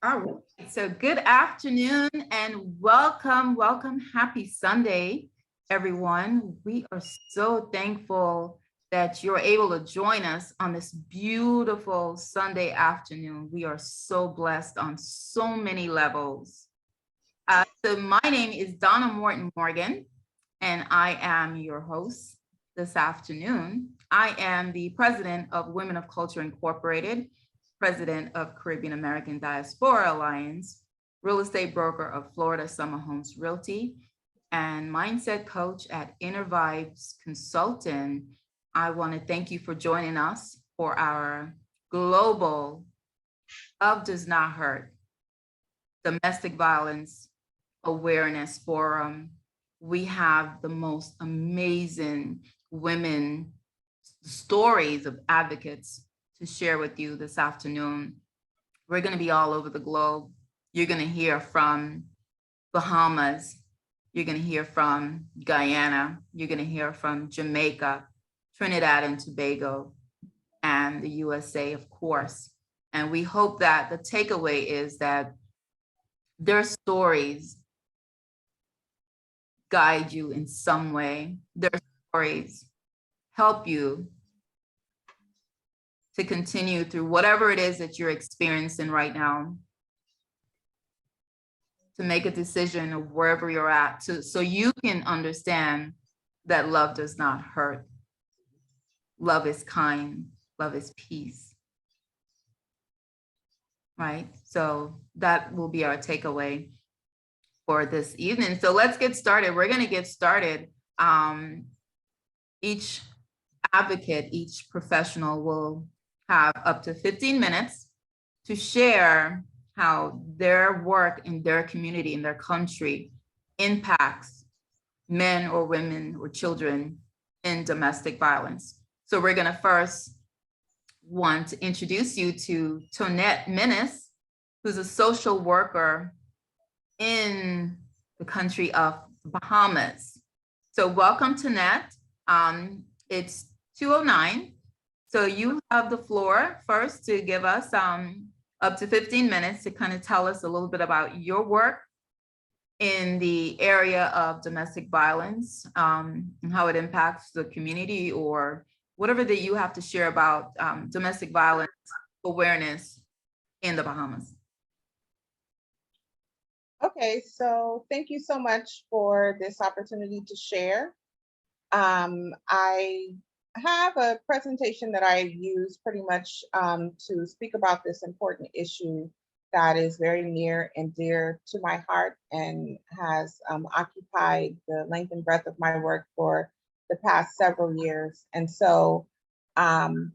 All right. So good afternoon and welcome. Happy Sunday, everyone. We are so thankful that you're able to join us on this beautiful Sunday afternoon. We are so blessed on so many levels. So my name is Donna Morton Morgan, and I am your host this afternoon. I am the president of Women of Culture Incorporated, president of Caribbean American Diaspora Alliance, real estate broker of Florida Summer Homes Realty, and mindset coach at Inner Vibes Consultant. I want to thank you for joining us for our global Love Does Not Hurt Domestic Violence Awareness Forum. We have the most amazing women stories of advocates to share with you this afternoon. We're going to be all over the globe. You're going to hear from Bahamas. You're going to hear from Guyana. You're going to hear from Jamaica, Trinidad and Tobago, and the USA, of course. And we hope that the takeaway is that their stories guide you in some way. Their stories help you to continue through whatever it is that you're experiencing right now, to make a decision of wherever you're at, so you can understand that love does not hurt. Love is kind, love is peace, right? So that will be our takeaway for this evening. So let's get started. We're going to get started. Each advocate, each professional will have up to 15 minutes to share how their work in their community, in their country, impacts men or women or children in domestic violence. So we're going to first want to introduce you to Tonette Minnis, who's a social worker in the country of Bahamas. So welcome, Tonette. It's 2:09. So you have the floor first to give us up to 15 minutes to kind of tell us a little bit about your work in the area of domestic violence, and how it impacts the community, or whatever that you have to share about domestic violence awareness in the Bahamas. Okay, so thank you so much for this opportunity to share. I have a presentation that I use pretty much to speak about this important issue that is very near and dear to my heart and has occupied the length and breadth of my work for the past several years. And so I'm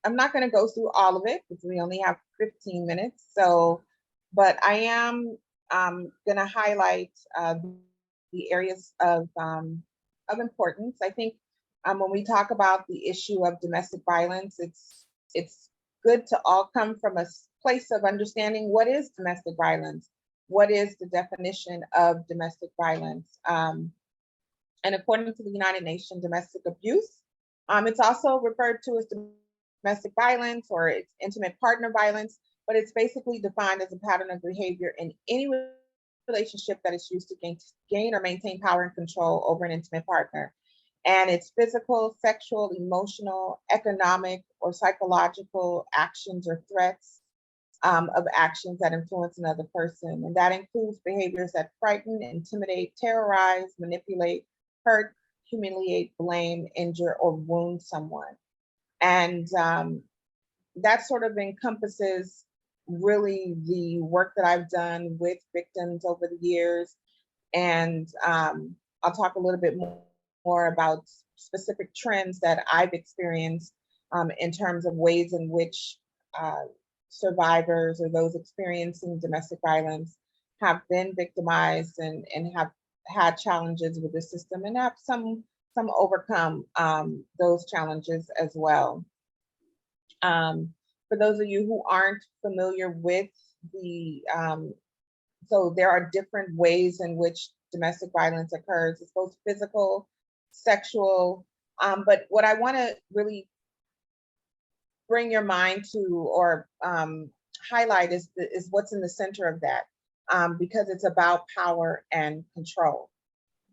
not going to go through all of it because we only have 15 minutes. But I am going to highlight the areas of importance. I think when we talk about the issue of domestic violence, it's good to all come from a place of understanding what is domestic violence, what is the definition of domestic violence. And according to the United Nations, domestic abuse, it's also referred to as domestic violence, or it's intimate partner violence, but it's basically defined as a pattern of behavior in any relationship that is used to gain or maintain power and control over an intimate partner. And it's physical, sexual, emotional, economic, or psychological actions or threats of actions that influence another person. And that includes behaviors that frighten, intimidate, terrorize, manipulate, hurt, humiliate, blame, injure, or wound someone. And that sort of encompasses really the work that I've done with victims over the years. And I'll talk a little bit more about specific trends that I've experienced in terms of ways in which survivors or those experiencing domestic violence have been victimized and have had challenges with the system, and have some overcome those challenges as well. For those of you who aren't familiar with so there are different ways in which domestic violence occurs. It's both physical, sexual, but what I want to really bring your mind to, or highlight is what's in the center of that, because it's about power and control.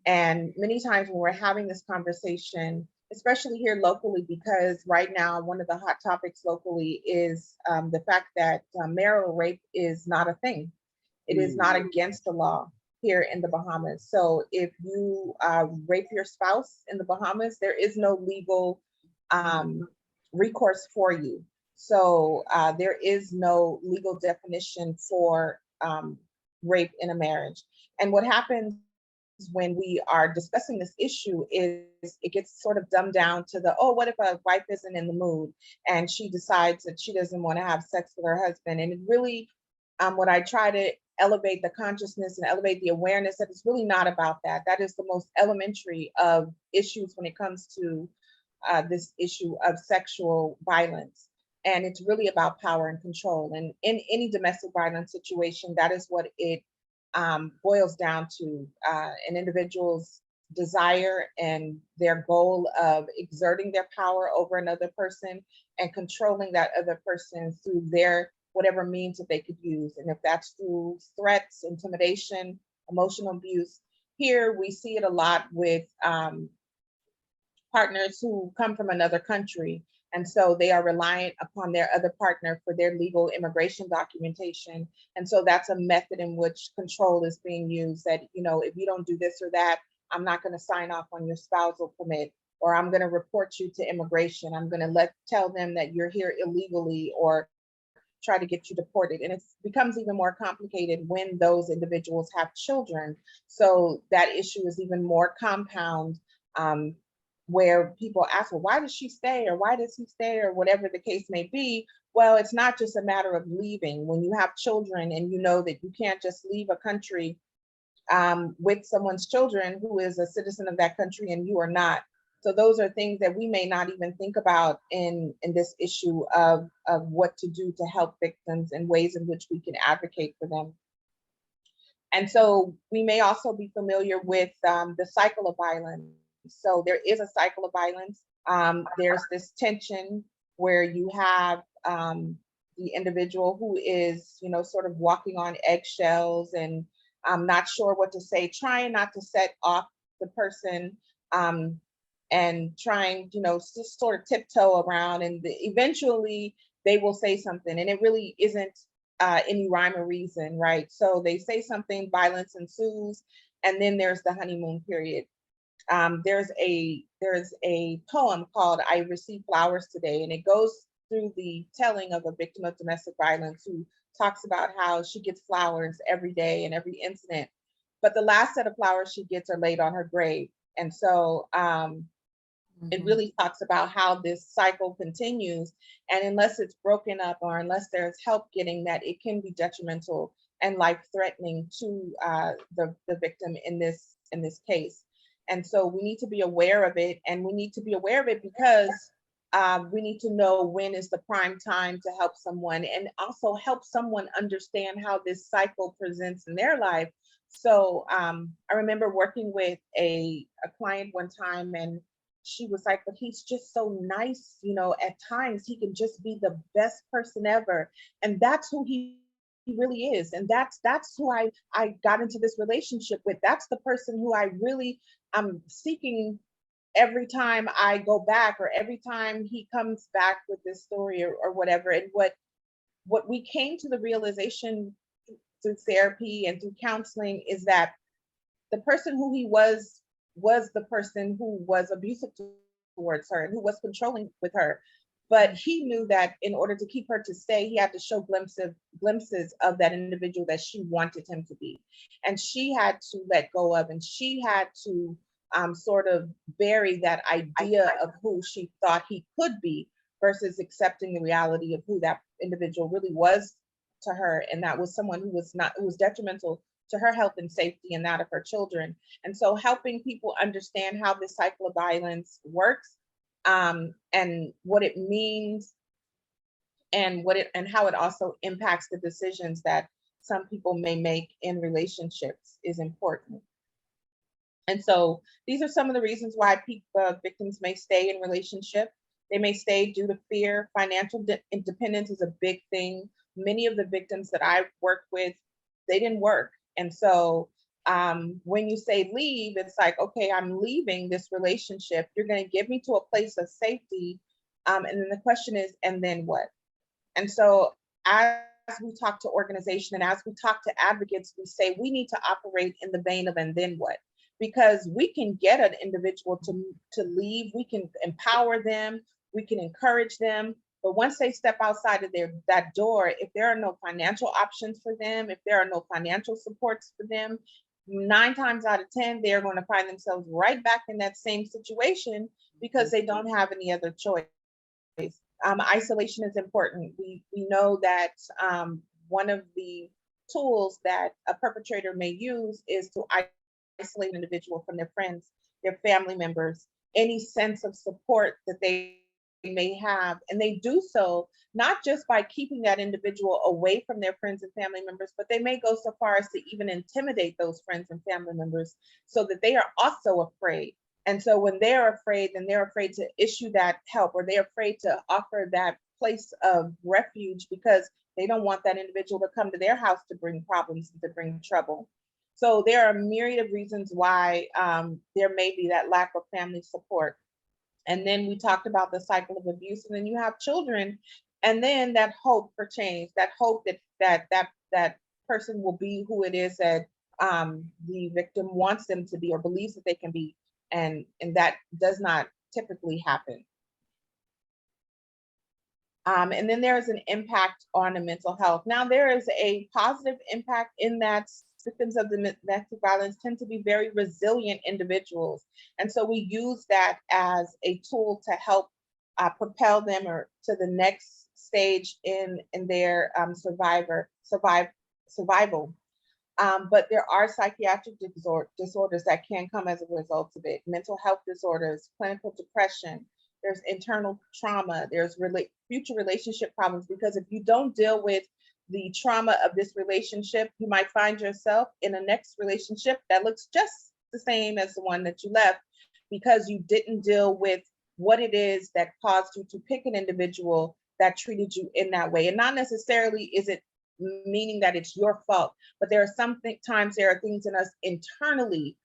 And many times when we're having this conversation, especially here locally, because right now one of the hot topics locally is the fact that marital rape is not a thing. It is not against the law here in the Bahamas. So if you rape your spouse in the Bahamas, there is no legal recourse for you. So there is no legal definition for rape in a marriage. And what happens when we are discussing this issue is it gets sort of dumbed down to the, oh, what if a wife isn't in the mood and she decides that she doesn't want to have sex with her husband? And it really, what I try to elevate the consciousness and elevate the awareness that it's really not about that. That is the most elementary of issues when it comes to this issue of sexual violence. And it's really about power and control. And in any domestic violence situation, that is what it boils down to, an individual's desire and their goal of exerting their power over another person and controlling that other person through their whatever means that they could use. And if that's through threats, intimidation, emotional abuse. Here we see it a lot with partners who come from another country. And so they are reliant upon their other partner for their legal immigration documentation. And so that's a method in which control is being used, that, you know, if you don't do this or that, I'm not going to sign off on your spousal permit, or I'm going to report you to immigration. I'm going to tell them that you're here illegally or try to get you deported. And it becomes even more complicated when those individuals have children. So that issue is even more compound, where people ask, well, why does she stay? Or why does he stay? Or whatever the case may be. Well, it's not just a matter of leaving. When you have children and you know that you can't just leave a country with someone's children who is a citizen of that country and you are not. So those are things that we may not even think about in this issue of what to do to help victims and ways in which we can advocate for them. And so we may also be familiar with the cycle of violence. So there is a cycle of violence. There's this tension where you have the individual who is, you know, sort of walking on eggshells and not sure what to say, trying not to set off the person, and trying, you know, just sort of tiptoe around, and eventually they will say something, and it really isn't any rhyme or reason, right? So they say something, violence ensues, and then there's the honeymoon period. There's a poem called "I Received Flowers Today," and it goes through the telling of a victim of domestic violence who talks about how she gets flowers every day and every incident, but the last set of flowers she gets are laid on her grave. And so it really talks about how this cycle continues, and unless it's broken up or unless there's help getting that, it can be detrimental and life-threatening to the victim in this case. And so we need to be aware of it, and we need to be aware of it because we need to know when is the prime time to help someone, and also help someone understand how this cycle presents in their life. So I remember working with a client one time, and she was like, but he's just so nice, you know, at times he can just be the best person ever. And that's who he really is. And that's who I got into this relationship with. That's the person who I really am seeking every time I go back, or every time he comes back with this story or whatever. And what we came to the realization through therapy and through counseling is that the person who he was the person who was abusive towards her and who was controlling with her. But he knew that in order to keep her to stay, he had to show glimpses of that individual that she wanted him to be. And she had to let go of, and she had to sort of bury that idea of who she thought he could be versus accepting the reality of who that individual really was to her. And that was someone who was detrimental to her health and safety and that of her children. And so helping people understand how this cycle of violence works, and what it means, and how it also impacts the decisions that some people may make in relationships is important. And so these are some of the reasons why victims may stay in relationship. They may stay due to fear. Financial independence is a big thing. many of the victims that I've worked with, they didn't work. And so when you say leave, it's like, okay, I'm leaving this relationship. You're going to get me to a place of safety. And then the question is, and then what? And so as we talk to organization and as we talk to advocates, we say we need to operate in the vein of and then what? Because we can get an individual to leave, we can empower them, we can encourage them. But once they step outside of that door, if there are no financial options for them, if there are no financial supports for them, 9 times out of 10, they're going to find themselves right back in that same situation because they don't have any other choice. Isolation is important. We know that one of the tools that a perpetrator may use is to isolate an individual from their friends, their family members, any sense of support that they may have. And they do so not just by keeping that individual away from their friends and family members, but they may go so far as to even intimidate those friends and family members so that they are also afraid. And so when they're afraid, then they're afraid to issue that help, or they're afraid to offer that place of refuge because they don't want that individual to come to their house to bring problems and to bring trouble. So there are a myriad of reasons why there may be that lack of family support. And then we talked about the cycle of abuse, and then you have children, and then that hope for change, that hope that person will be who it is that the victim wants them to be or believes that they can be, and that does not typically happen. And then there is an impact on the mental health. Now, there is a positive impact in that victims of domestic violence tend to be very resilient individuals. And so we use that as a tool to help propel them or to the next stage in their survival. But there are psychiatric disorders that can come as a result of it. Mental health disorders, clinical depression, there's internal trauma, there's future relationship problems, because if you don't deal with the trauma of this relationship, you might find yourself in a next relationship that looks just the same as the one that you left, because you didn't deal with what it is that caused you to pick an individual that treated you in that way. And not necessarily is it meaning that it's your fault, but there are times there are things in us internally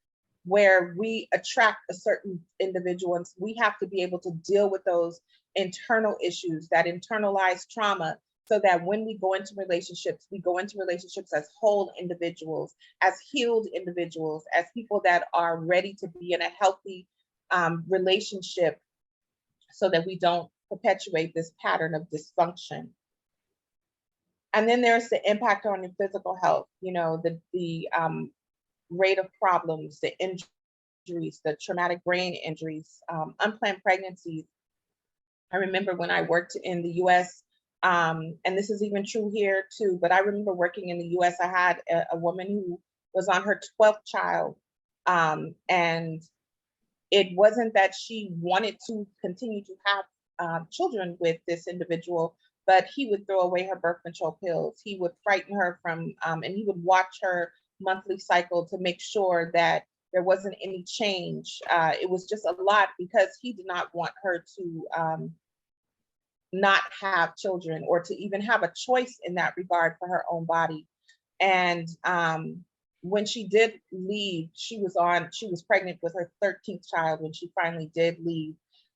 where we attract a certain individual, and we have to be able to deal with those internal issues, that internalized trauma, so that when we go into relationships, we go into relationships as whole individuals, as healed individuals, as people that are ready to be in a healthy relationship, so that we don't perpetuate this pattern of dysfunction. And then there's the impact on your physical health, the rate of problems, the injuries, the traumatic brain injuries, unplanned pregnancies. I remember when I worked in the US, and this is even true here too, but I remember working in the US, I had a woman who was on her 12th child. And it wasn't that she wanted to continue to have children with this individual, but he would throw away her birth control pills. He would frighten her from, and he would watch her monthly cycle to make sure that there wasn't any change. It was just a lot because he did not want her to not have children or to even have a choice in that regard for her own body. And when she did leave, she was pregnant with her 13th child when she finally did leave.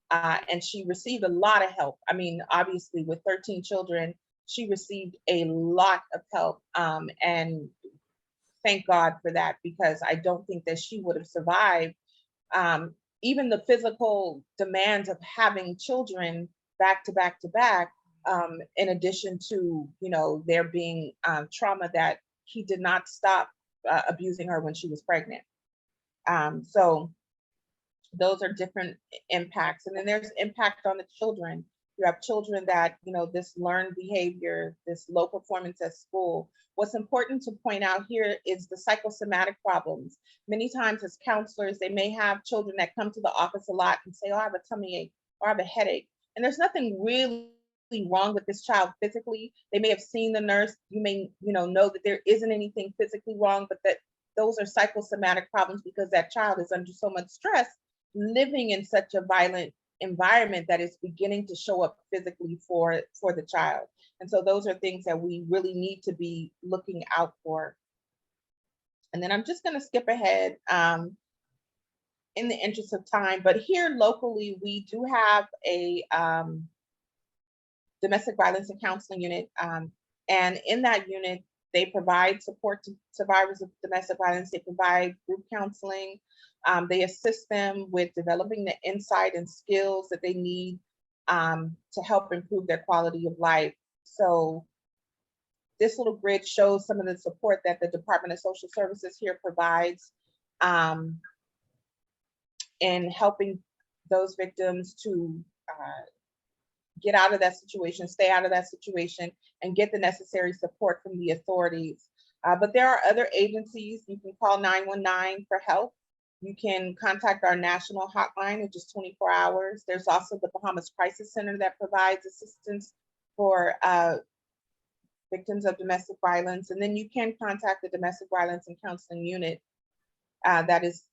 And she received a lot of help. I mean, obviously with 13 children, she received a lot of help. And thank God for that, because I don't think that she would have survived even the physical demands of having children back to back to back, in addition to, there being trauma that he did not stop abusing her when she was pregnant. So those are different impacts. And then there's impact on the children. You have children that, this learned behavior, this low performance at school. What's important to point out here is the psychosomatic problems. Many times as counselors, they may have children that come to the office a lot and say, oh, I have a tummy ache or I have a headache. And there's nothing really wrong with this child physically. They may have seen the nurse. You may, know that there isn't anything physically wrong, but that those are psychosomatic problems because that child is under so much stress, living in such a violent environment that is beginning to show up physically for the child. And so those are things that we really need to be looking out for. And then I'm just going to skip ahead in the interest of time, but here locally, we do have a domestic violence and counseling unit. And in that unit, they provide support to survivors of domestic violence. They provide group counseling. They assist them with developing the insight and skills that they need to help improve their quality of life. So this little grid shows some of the support that the Department of Social Services here provides in helping those victims to get out of that situation, stay out of that situation, and get the necessary support from the authorities. But there are other agencies. You can call 919 for help. You can contact our national hotline, which is 24 hours. There's also the Bahamas Crisis Center that provides assistance for victims of domestic violence. And then you can contact the Domestic Violence and Counseling Unit that is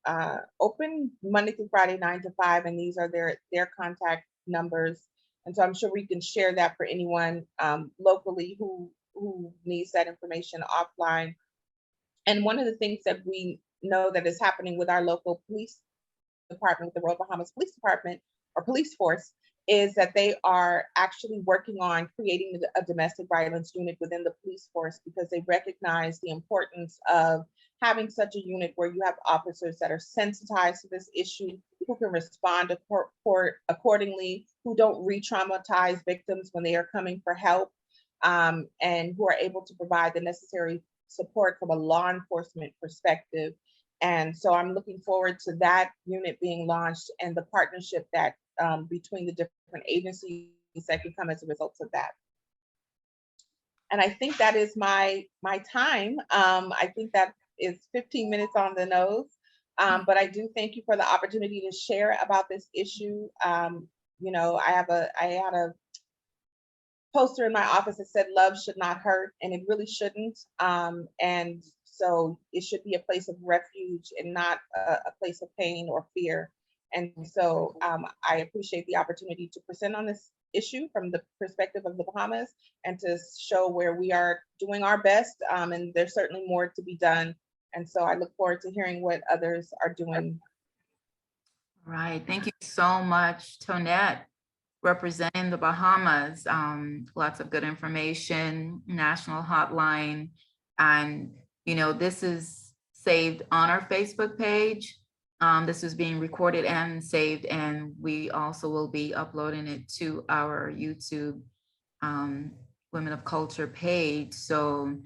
open Monday through Friday, 9 to 5. And these are their contact numbers. And so I'm sure we can share that for anyone locally who needs that information offline. And one of the things that we know that is happening with our local police department, the Royal Bahamas Police Department or police force, is that they are actually working on creating a domestic violence unit within the police force, because they recognize the importance of having such a unit where you have officers that are sensitized to this issue, who can respond accordingly, who don't re-traumatize victims when they are coming for help, and who are able to provide the necessary support from a law enforcement perspective. And so I'm looking forward to that unit being launched and the partnership that between the different agencies that can come as a result of that. And I think that is my time. I think that is 15 minutes on the nose, but I do thank you for the opportunity to share about this issue. You know, I had a poster in my office that said love should not hurt, and it really shouldn't. And so it should be a place of refuge and not a place of pain or fear. And so I appreciate the opportunity to present on this issue from the perspective of the Bahamas and to show where we are doing our best. And there's certainly more to be done. And so I look forward to hearing what others are doing. All right, thank you so much, Tonette, representing the Bahamas. Lots of good information, national hotline. And, you know, this is saved on our Facebook page. This is being recorded and saved, and we also will be uploading it to our YouTube Women of Culture page. So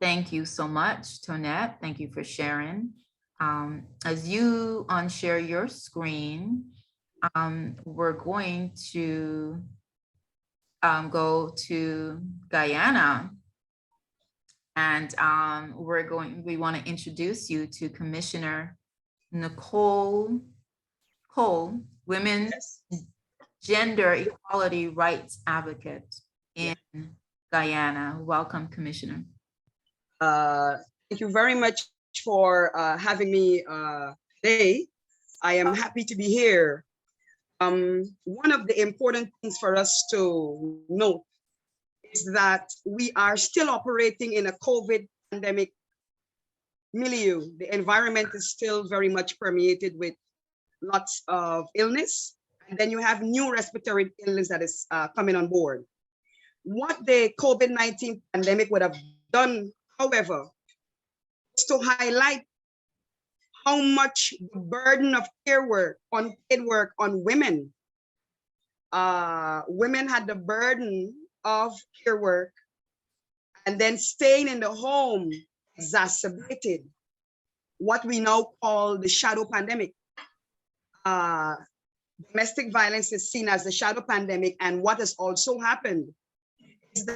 thank you so much, Tonette. Thank you for sharing. As you unshare your screen, we're going to go to Guyana, and we want to introduce you to Commissioner Nicole, Women's Gender Equality Rights Advocate in Guyana. Welcome, Commissioner. Thank you very much for having me today. I am happy to be here. One of the important things for us to note is that we are still operating in a COVID pandemic milieu. The environment is still very much permeated with lots of illness. And then you have new respiratory illness that is coming on board. What the COVID-19 pandemic would have done, however, is to highlight how much the burden of care work, unpaid work on women. Women had the burden of care work, and then staying in the home exacerbated what we now call the shadow pandemic. Domestic violence is seen as the shadow pandemic, and what has also happened is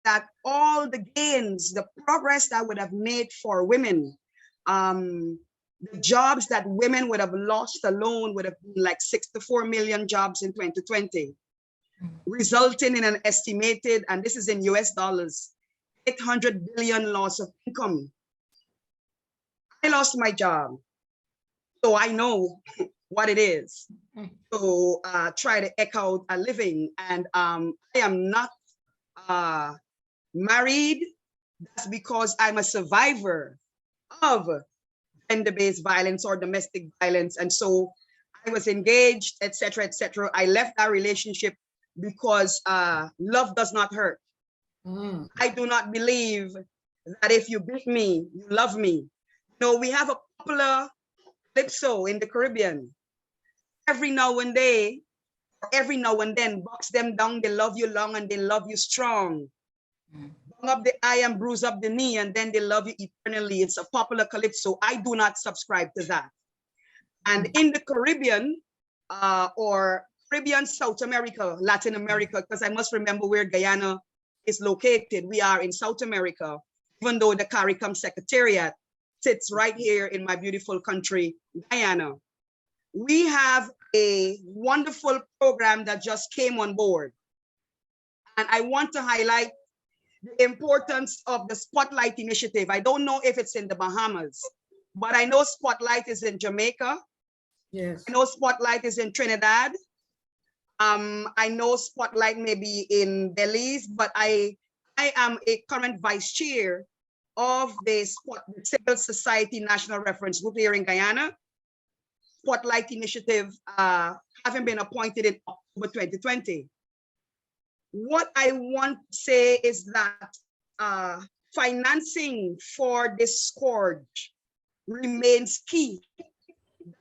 that all the gains, the progress that would have made for women, the jobs that women would have lost alone would have been like 6 to 4 million jobs in 2020, resulting in an estimated, and this is in US dollars, 800 billion loss of income. I lost my job, so I know what it is Mm. to try to eke out a living. And I am not married. That's because I'm a survivor of gender-based violence or domestic violence. And so I was engaged, etc., etc. I left that relationship because love does not hurt. Mm. I do not believe that if you beat me, you love me. No, we have a popular calypso in the Caribbean. Every now and then, every now and then, box them down, they love you long and they love you strong. Bung up the eye and bruise up the knee, and then they love you eternally. It's a popular calypso. I do not subscribe to that. And in the Caribbean, or Caribbean, South America, Latin America, because I must remember where Guyana is located. We are in South America, even though the CARICOM Secretariat sits right here in my beautiful country, Guyana. We have a wonderful program that just came on board. And I want to highlight the importance of the Spotlight Initiative. I don't know if it's in the Bahamas, but I know Spotlight is in Jamaica. Yes. I know Spotlight is in Trinidad. I know Spotlight may be in Belize, but I am a current vice chair of the Civil Society National Reference Group here in Guyana. Spotlight Initiative, having been appointed in October 2020. What I want to say is that financing for this scourge remains key.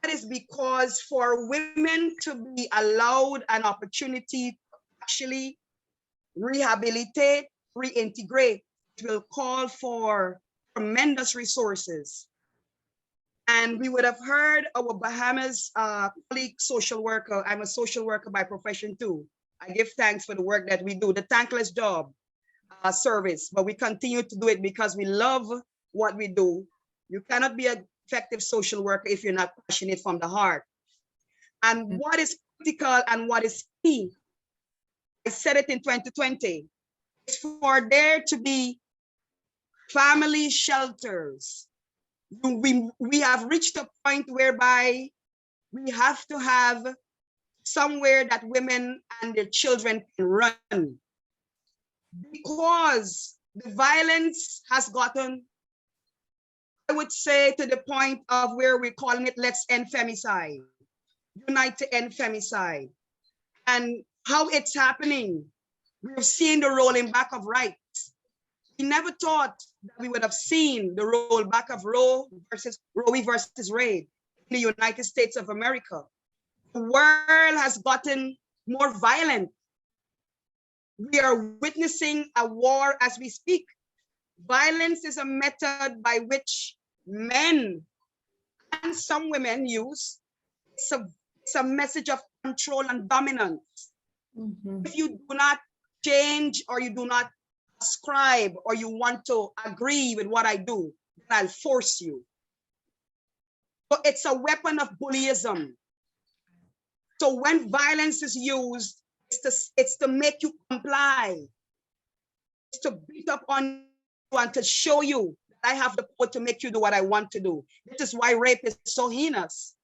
That is because for women to be allowed an opportunity to actually rehabilitate, reintegrate, it will call for tremendous resources. And we would have heard our Bahamas colleague social worker. I'm a social worker by profession too. I give thanks for the work that we do, the thankless job service, but we continue to do it because we love what we do. You cannot be an effective social worker if you're not passionate from the heart. And what is critical and what is key, I said it in 2020, is for there to be family shelters. We have reached a point whereby we have to have somewhere that women and their children can run, because the violence has gotten, I would say, to the point of where we're calling it let's end femicide, unite to end femicide. And how it's happening, we've seen the rolling back of rights. We never thought that we would have seen the rollback of Roe v. Wade in the United States of America. The world has gotten more violent. We are witnessing a war as we speak. Violence is a method by which men and some women use. It's a message of control and dominance. Mm-hmm. If you do not change, or you do not ascribe, or you want to agree with what I do, then I'll force you. So it's a weapon of bullyism. So when violence is used, it's to make you comply. It's to beat up on you and to show you that I have the power to make you do what I want to do. This is why rape is so heinous.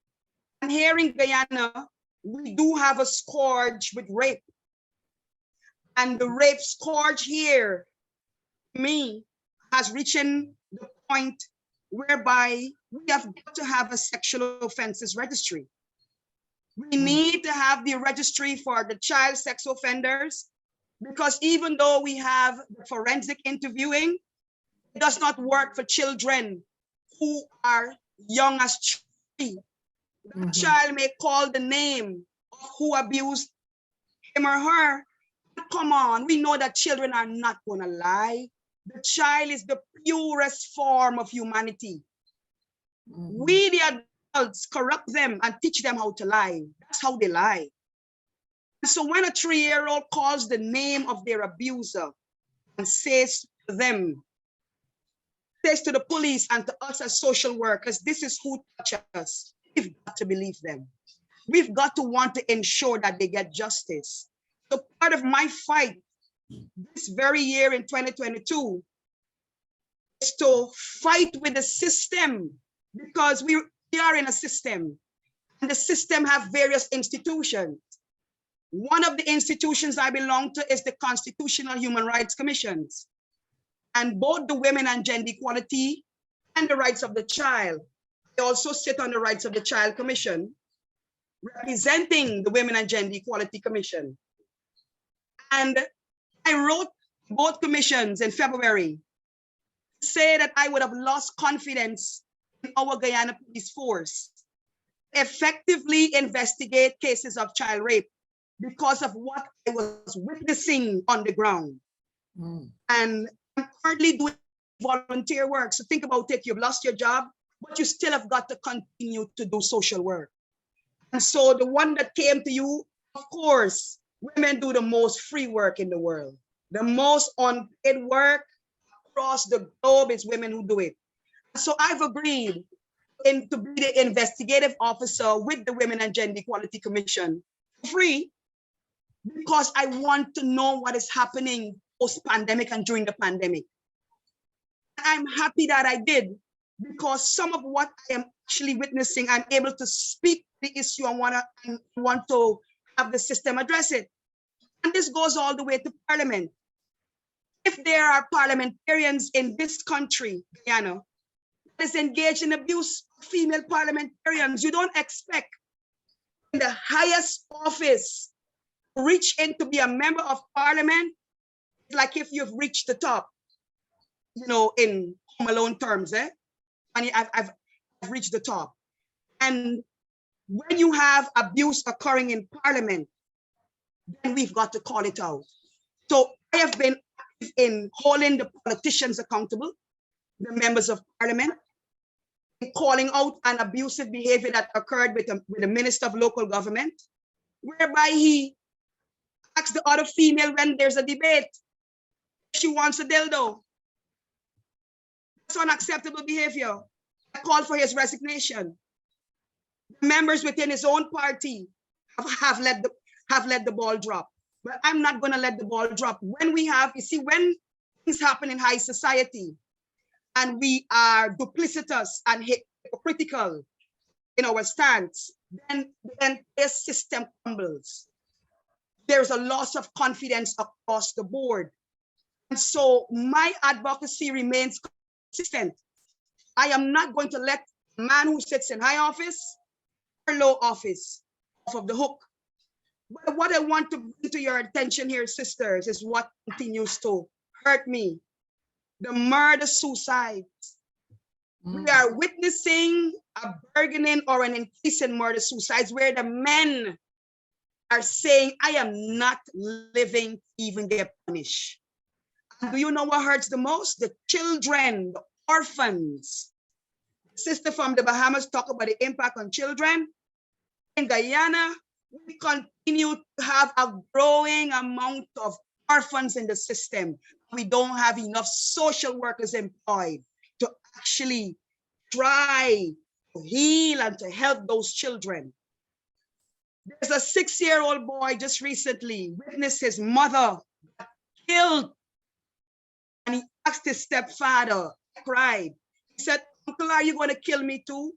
And here in Guyana, we do have a scourge with rape. And the rape scourge here, me, has reached the point whereby we have got to have a sexual offenses registry. We need to have the registry for the child sex offenders, because even though we have the forensic interviewing, it does not work for children who are young as 3. The child may call the name of who abused him or her. Come on, we know that children are not going to lie. The child is the purest form of humanity. We, the adults, corrupt them and teach them how to lie. That's how they lie. So when a 3-year-old calls the name of their abuser and says to them, says to the police and to us as social workers, this is who touched us, we've got to believe them. We've got to want to ensure that they get justice. So part of my fight this very year in 2022 is to fight with the system, because we are in a system. And the system have various institutions. One of the institutions I belong to is the Constitutional Human Rights Commissions. And both the Women and Gender Equality and the Rights of the Child. I also sit on the Rights of the Child Commission, representing the Women and Gender Equality Commission. And I wrote both commissions in February to say that I would have lost confidence in our Guyana police force to effectively investigate cases of child rape because of what I was witnessing on the ground. And I'm currently doing volunteer work. So think about it, you've lost your job, but you still have got to continue to do social work. And so the one that came to you, of course, women do the most free work in the world. The most unpaid work across the globe is women who do it. So I've agreed to be the investigative officer with the Women and Gender Equality Commission free, because I want to know what is happening post-pandemic and during the pandemic. I'm happy that I did, because some of what I am actually witnessing, I'm able to speak the issue and want to have the system address it. And this goes all the way to Parliament. If there are parliamentarians in this country, Guyana, that is engaged in abuse of female parliamentarians, you don't expect in the highest office to reach in to be a member of Parliament. It's like if you've reached the top, you know, in Home Alone terms, and I've reached the top. And when you have abuse occurring in Parliament, then we've got to call it out. So I have been active in holding the politicians accountable, the members of Parliament, in calling out an abusive behavior that occurred with the Minister of Local Government, whereby he asks the other female when there's a debate if she wants a dildo. That's unacceptable behavior. I called for his resignation. The members within his own party have let the ball drop. But I'm not going to let the ball drop. When we have, you see, when things happen in high society and we are duplicitous and hypocritical in our stance, then this system crumbles. There's a loss of confidence across the board. And so my advocacy remains consistent. I am not going to let a man who sits in high office or low office off of the hook. But what I want to bring to your attention here, sisters, is what continues to hurt me. The murder-suicides. We are witnessing a burgeoning or an increase in murder-suicides where the men are saying, I am not living to even get punished. And do you know what hurts the most? The children, the orphans. Sister from the Bahamas talk about the impact on children. In Guyana, we continue to have a growing amount of orphans in the system. We don't have enough social workers employed to actually try to heal and to help those children. There's a 6-year-old boy just recently witnessed his mother killed, and he asked his stepfather, cried. He said, Uncle, are you going to kill me too?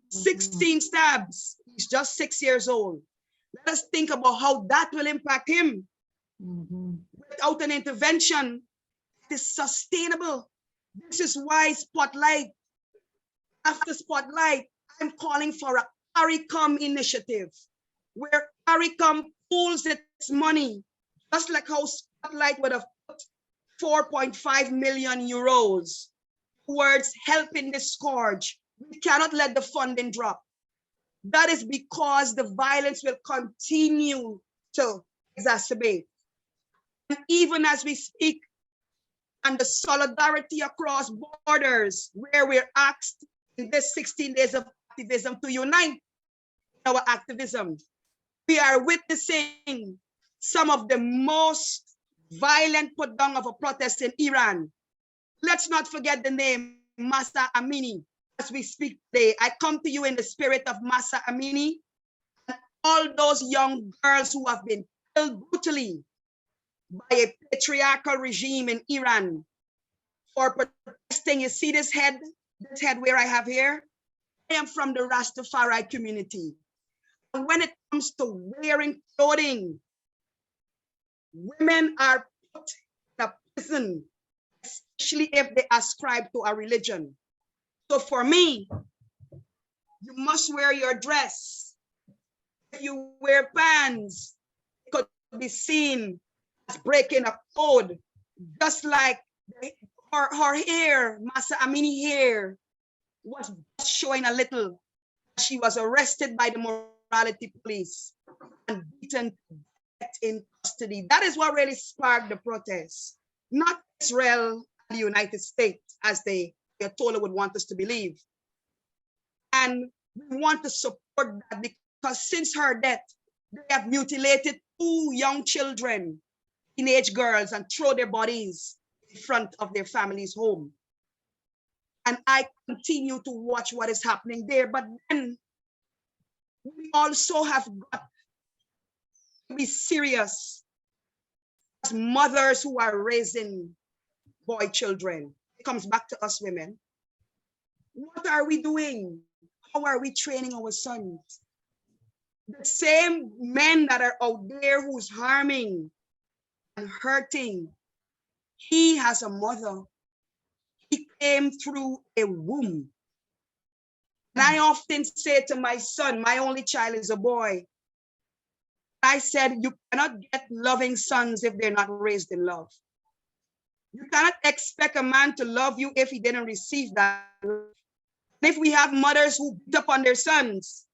16 stabs. He's just 6 years old. Let us think about how that will impact him. Without an intervention, it is sustainable. This is why Spotlight, after Spotlight, I'm calling for a CARICOM initiative, where CARICOM pools its money, just like how Spotlight would have put 4.5 million euros towards helping the scourge. We cannot let the funding drop. That is because the violence will continue to exacerbate. And even as we speak, and the solidarity across borders, where we're asked in this 16 days of activism to unite our activism, we are witnessing some of the most violent put down of a protest in Iran. Let's not forget the name Mahsa Amini. As we speak today, I come to you in the spirit of Mahsa Amini and all those young girls who have been killed brutally by a patriarchal regime in Iran for protesting. You see this head where I have here? I am from the Rastafari community. And when it comes to wearing clothing, women are put in a prison, especially if they ascribe to a religion. So for me, you must wear your dress. If you wear pants, it could be seen as breaking a code, just like her hair, Masa Amini hair, was showing a little. She was arrested by the morality police and beaten to death in custody. That is what really sparked the protest, not Israel and the United States, as the Ayatollah would want us to believe. And we want to support that because since her death, they have mutilated 2 young children, teenage girls, and throw their bodies in front of their family's home. And I continue to watch what is happening there. But then we also have got to be serious as mothers who are raising boy children. It comes back to us women. What are we doing? How are we training our sons? The same men that are out there who's harming and hurting, he has a mother. He came through a womb. And I often say to my son, my only child is a boy. I said, you cannot get loving sons if they're not raised in love. You cannot expect a man to love you if he didn't receive that. If we have mothers who beat up on their sons,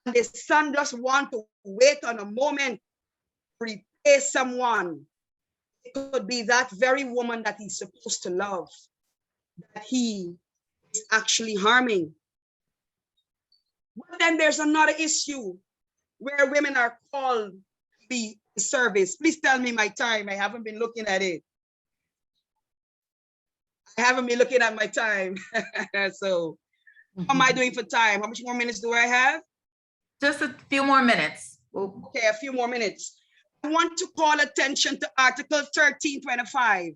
and the son just want to wait on a moment to repay someone, it could be that very woman that he's supposed to love that he is actually harming. But then there's another issue where women are called to be in service. Please tell me my time. I haven't been looking at it. I haven't been looking at my time. So how am I doing for time? How much more minutes do I have? Just a few more minutes. Okay, a few more minutes. I want to call attention to Article 1325.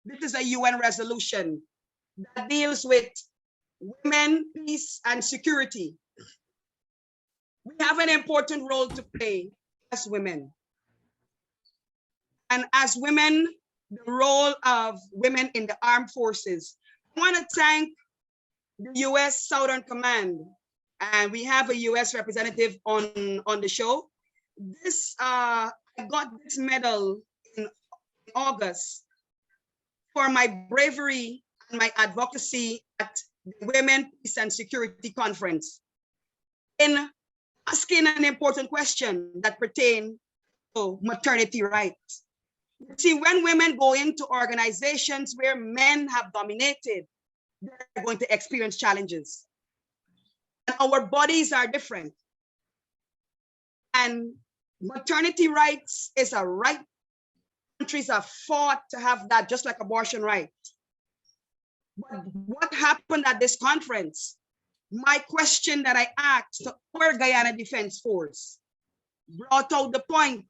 This is a UN resolution that deals with women, peace, and security. We have an important role to play as women. And as women, the role of women in the armed forces. I want to thank the US Southern Command, and we have a US representative on the show. I got this medal in August for my bravery and my advocacy at the Women, Peace and Security Conference in asking an important question that pertains to maternity rights. See, when women go into organizations where men have dominated, they're going to experience challenges. And our bodies are different. And maternity rights is a right. Countries have fought to have that, just like abortion rights. But what happened at this conference? My question that I asked to our Guyana Defense Force brought out the point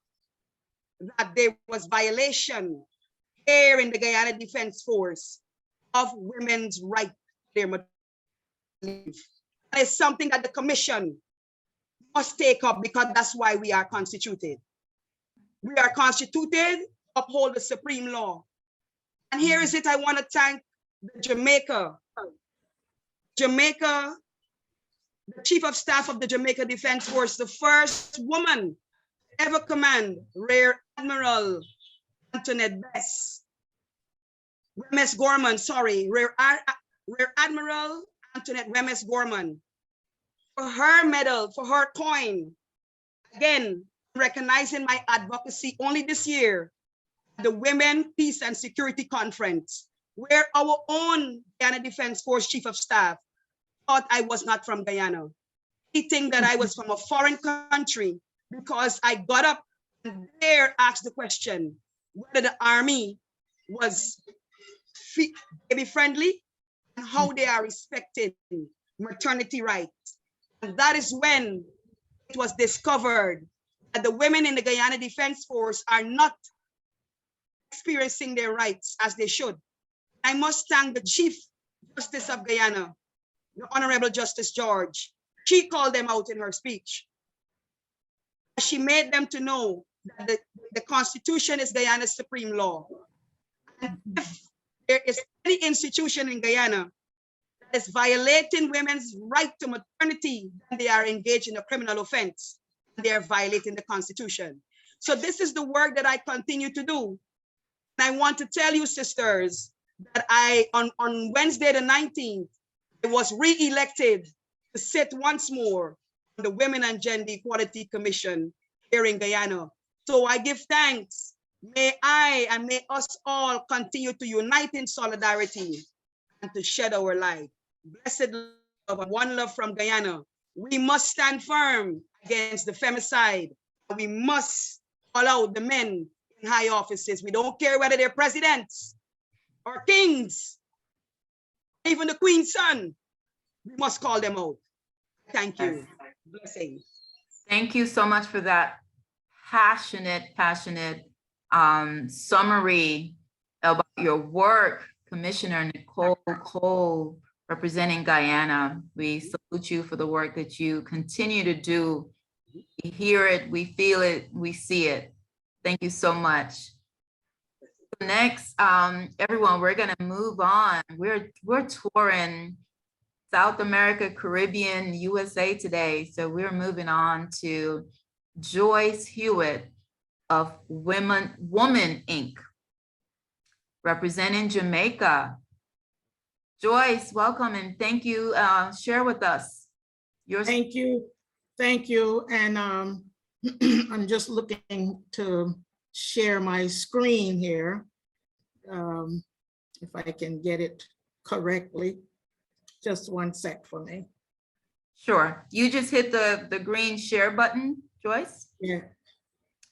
that there was violation here in the Guyana Defense Force of women's right to their maternity leave. That is something that the commission must take up because that's why we are constituted. We are constituted to uphold the supreme law. And here is it, I want to thank Jamaica, the Chief of Staff of the Jamaica Defense Force, the first woman to ever command Rear Admiral Tonette Remes Gorman, sorry, Rear Admiral Antoinette Remes Gorman, for her medal, for her coin. Again, recognizing my advocacy only this year, the Women, Peace and Security Conference, where our own Guyana Defense Force Chief of Staff thought I was not from Guyana. He think that I was from a foreign country because I got up and there asked the question whether the Army was baby friendly and how they are respecting maternity rights. And that is when it was discovered that the women in the Guyana Defense Force are not experiencing their rights as they should. I must thank the Chief Justice of Guyana, the Honorable Justice George. She called them out in her speech. She made them to know that the Constitution is Guyana's supreme law. And if there is any institution in Guyana that is violating women's right to maternity, then they are engaged in a criminal offense. They are violating the Constitution. So this is the work that I continue to do. And I want to tell you, sisters, that on Wednesday the 19th, I was re-elected to sit once more on the Women and Gender Equality Commission here in Guyana. So I give thanks. May I and may us all continue to unite in solidarity and to shed our light. Blessed love and one love from Guyana. We must stand firm against the femicide. We must call out the men in high offices. We don't care whether they're presidents or kings, even the Queen's son. We must call them out. Thank you. Blessings. Thank you so much for that passionate summary about your work, Commissioner Nicole Cole, representing Guyana. We salute you for the work that you continue to do. We hear it, we feel it, we see it. Thank you so much. Next, everyone, we're gonna move on. We're touring South America, Caribbean, USA today. So we're moving on to Joyce Hewett of Woman Inc., representing Jamaica. Joyce, welcome and thank you. Share with us your. Thank you. And I'm just looking to share my screen here. If I can get it correctly. Just one sec for me. Sure. You just hit the green share button, Joyce? Yeah.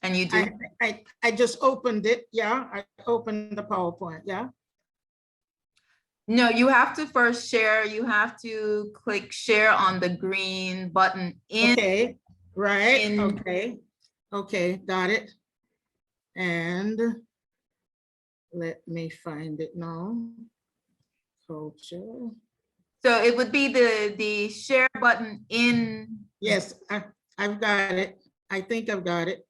And you do? I just opened it. Yeah, I opened the PowerPoint. Yeah. No, you have to first share. You have to click share on the green button. Okay, right. Okay, got it. And let me find it now. Culture. So it would be the share button in. Yes, I've got it. I think I've got it.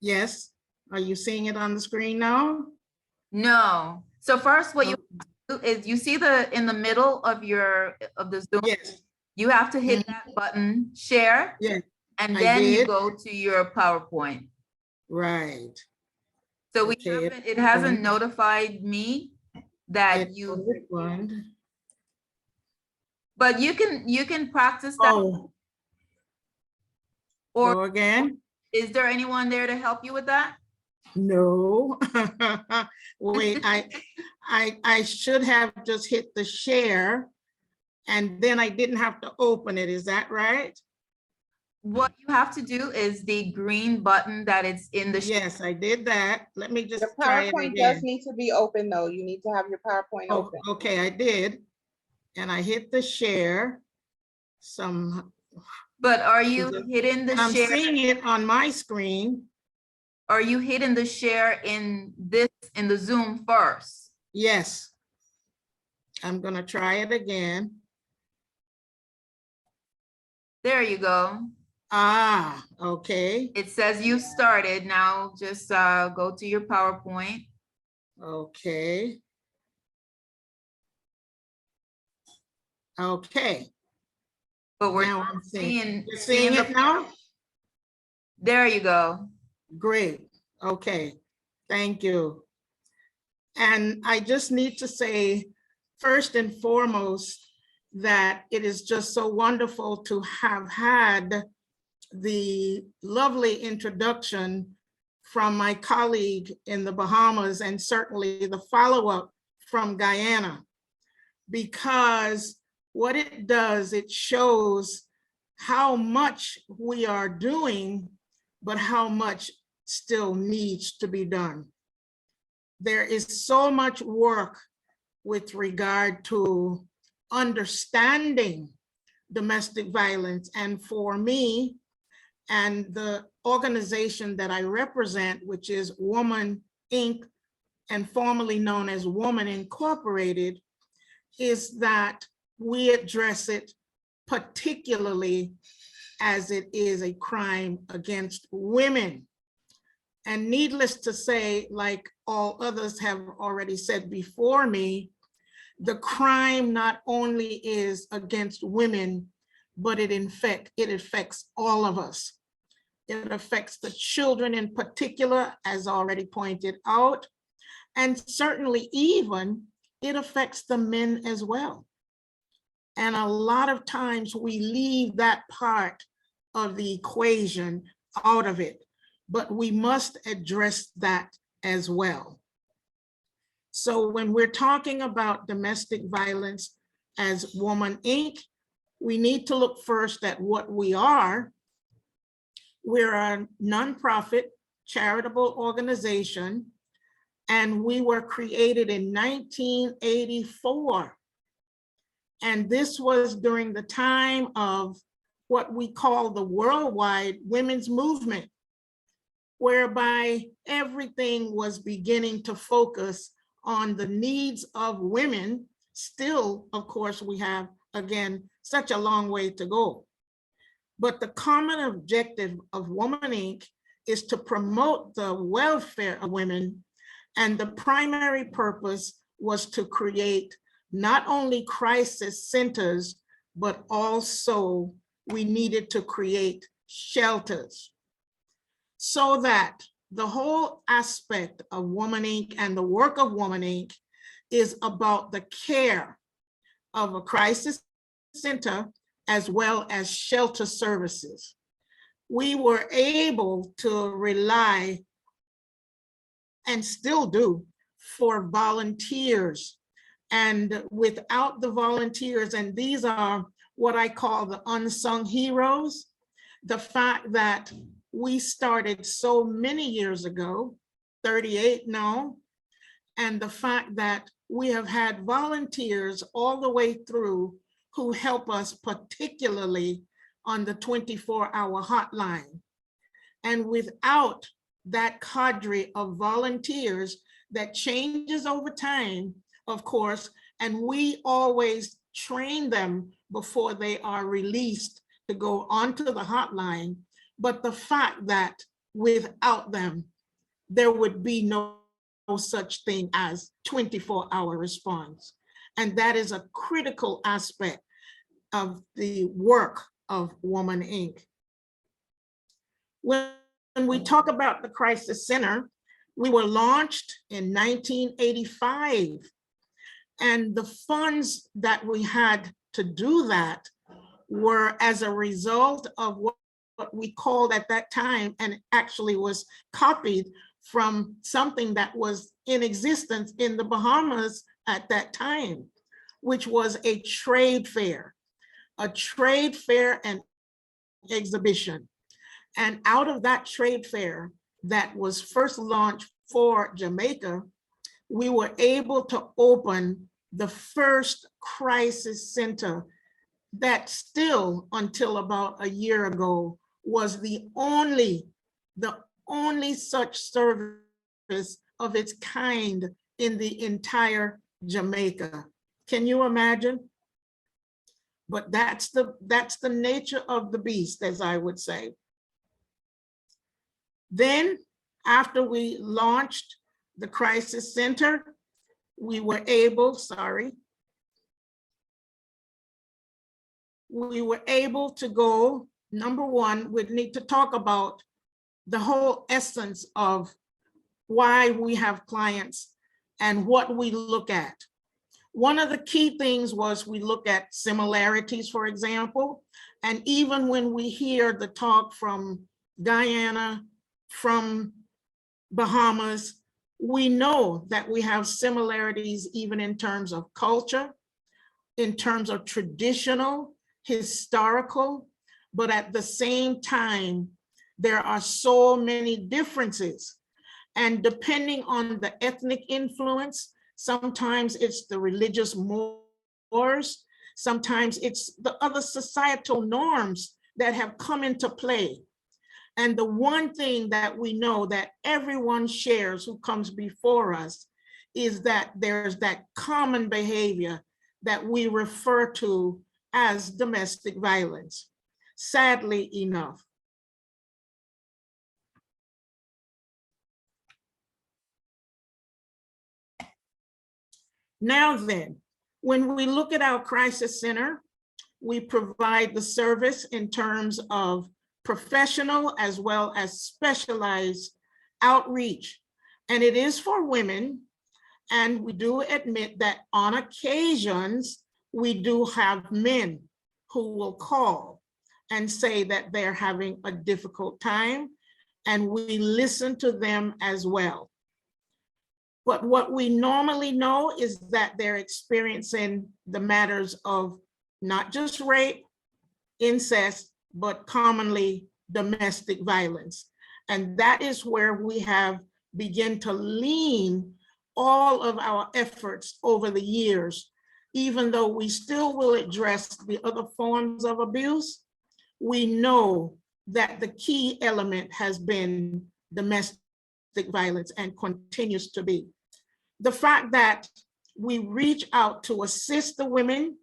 Yes. Are you seeing it on the screen now? No. So first what you do is you see in the middle of the Zoom. Yes. You have to hit that button, share. Yeah. And then you go to your PowerPoint. Right. So Okay. it hasn't notified me that you. But you can practice that. Oh. Or go again. Is there anyone there to help you with that? No. Wait, I should have just hit the share and then I didn't have to open it. Is that right? What you have to do is the green button that it's in the. Yes, I did that. Let me just The try it PowerPoint again. does need to be open though. You need to have your PowerPoint open. Okay, I did. And I hit the share. But are you hitting the share? I'm seeing it on my screen. Are you hitting the share in the Zoom first? Yes. I'm gonna try it again. There you go. Ah, okay. It says you started. Now just go to your PowerPoint. Okay. Okay. But we're now not I'm seeing it now? There you go. Great. Okay. Thank you. And I just need to say, first and foremost, that it is just so wonderful to have had the lovely introduction from my colleague in the Bahamas and certainly the follow-up from Guyana, because what it does, it shows how much we are doing, but how much still needs to be done. There is so much work with regard to understanding domestic violence. And for me and the organization that I represent, which is Woman Inc. and formerly known as Woman Incorporated, is that we address it particularly as it is a crime against women. And needless to say, like all others have already said before me, the crime not only is against women, but it affects all of us. It affects the children in particular, as already pointed out, and certainly even it affects the men as well. And a lot of times we leave that part of the equation out of it, but we must address that as well. So when we're talking about domestic violence as Woman Inc., we need to look first at what we are. We're a nonprofit charitable organization, and we were created in 1984. And this was during the time of what we call the worldwide women's movement, whereby everything was beginning to focus on the needs of women. Still, of course, we have, again, such a long way to go. But the common objective of Woman Inc. is to promote the welfare of women, and the primary purpose was to create not only crisis centers, but also we needed to create shelters, so that the whole aspect of Woman Inc. and the work of Woman Inc. is about the care of a crisis center as well as shelter services. We were able to rely, and still do, for volunteers. And without the volunteers, and these are what I call the unsung heroes, the fact that we started so many years ago, 38 now, and the fact that we have had volunteers all the way through who help us, particularly on the 24-hour hotline. And without that cadre of volunteers that changes over time, of course, and we always train them before they are released to go onto the hotline. But the fact that without them, there would be no such thing as 24-hour response. And that is a critical aspect of the work of Woman Inc. When we talk about the Crisis Center, we were launched in 1985. And the funds that we had to do that were as a result of what we called at that time, and actually was copied from something that was in existence in the Bahamas at that time, which was a trade fair and exhibition. And out of that trade fair that was first launched for Jamaica, we were able to open the first crisis center that still, until about a year ago, was the only such service of its kind in the entire Jamaica. Can you imagine? But that's the nature of the beast, as I would say. Then, after we launched the Crisis Center, we were able to go, number one, we'd need to talk about the whole essence of why we have clients and what we look at. One of the key things was we look at similarities, for example, and even when we hear the talk from Guyana, from Bahamas, we know that we have similarities even in terms of culture, in terms of traditional, historical, but at the same time, there are so many differences. And depending on the ethnic influence, sometimes it's the religious mores, sometimes it's the other societal norms that have come into play. And the one thing that we know that everyone shares who comes before us is that there's that common behavior that we refer to as domestic violence. sadly enough. Now then, when we look at our crisis center, we provide the service in terms of professional as well as specialized outreach. And it is for women. And we do admit that on occasions, we do have men who will call and say that they're having a difficult time, and we listen to them as well. But what we normally know is that they're experiencing the matters of not just rape, incest, but commonly domestic violence. And that is where we have begun to lean all of our efforts over the years. Even though we still will address the other forms of abuse, we know that the key element has been domestic violence and continues to be. The fact that we reach out to assist the women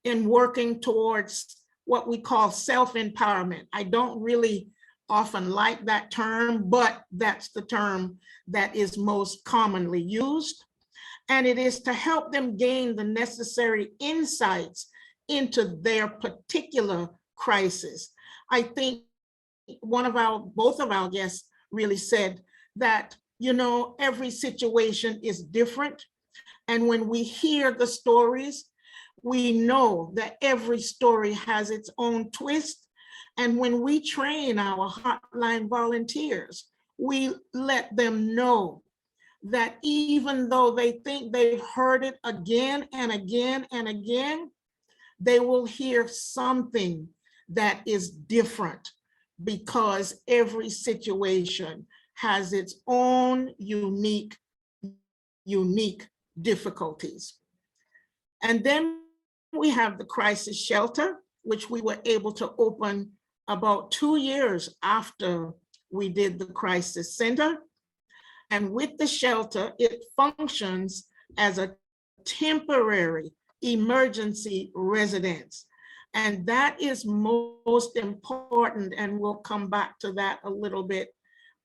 in working towards what we call self-empowerment. I don't really often like that term, but that's the term that is most commonly used. And it is to help them gain the necessary insights into their particular crisis. I think both of our guests really said that, every situation is different. And when we hear the stories, we know that every story has its own twist. And when we train our hotline volunteers, we let them know that even though they think they've heard it again and again and again, they will hear something that is different, because every situation has its own unique difficulties. And then we have the crisis shelter, which we were able to open about 2 years after we did the crisis center. And with the shelter, it functions as a temporary emergency residence. And that is most important, and we'll come back to that a little bit,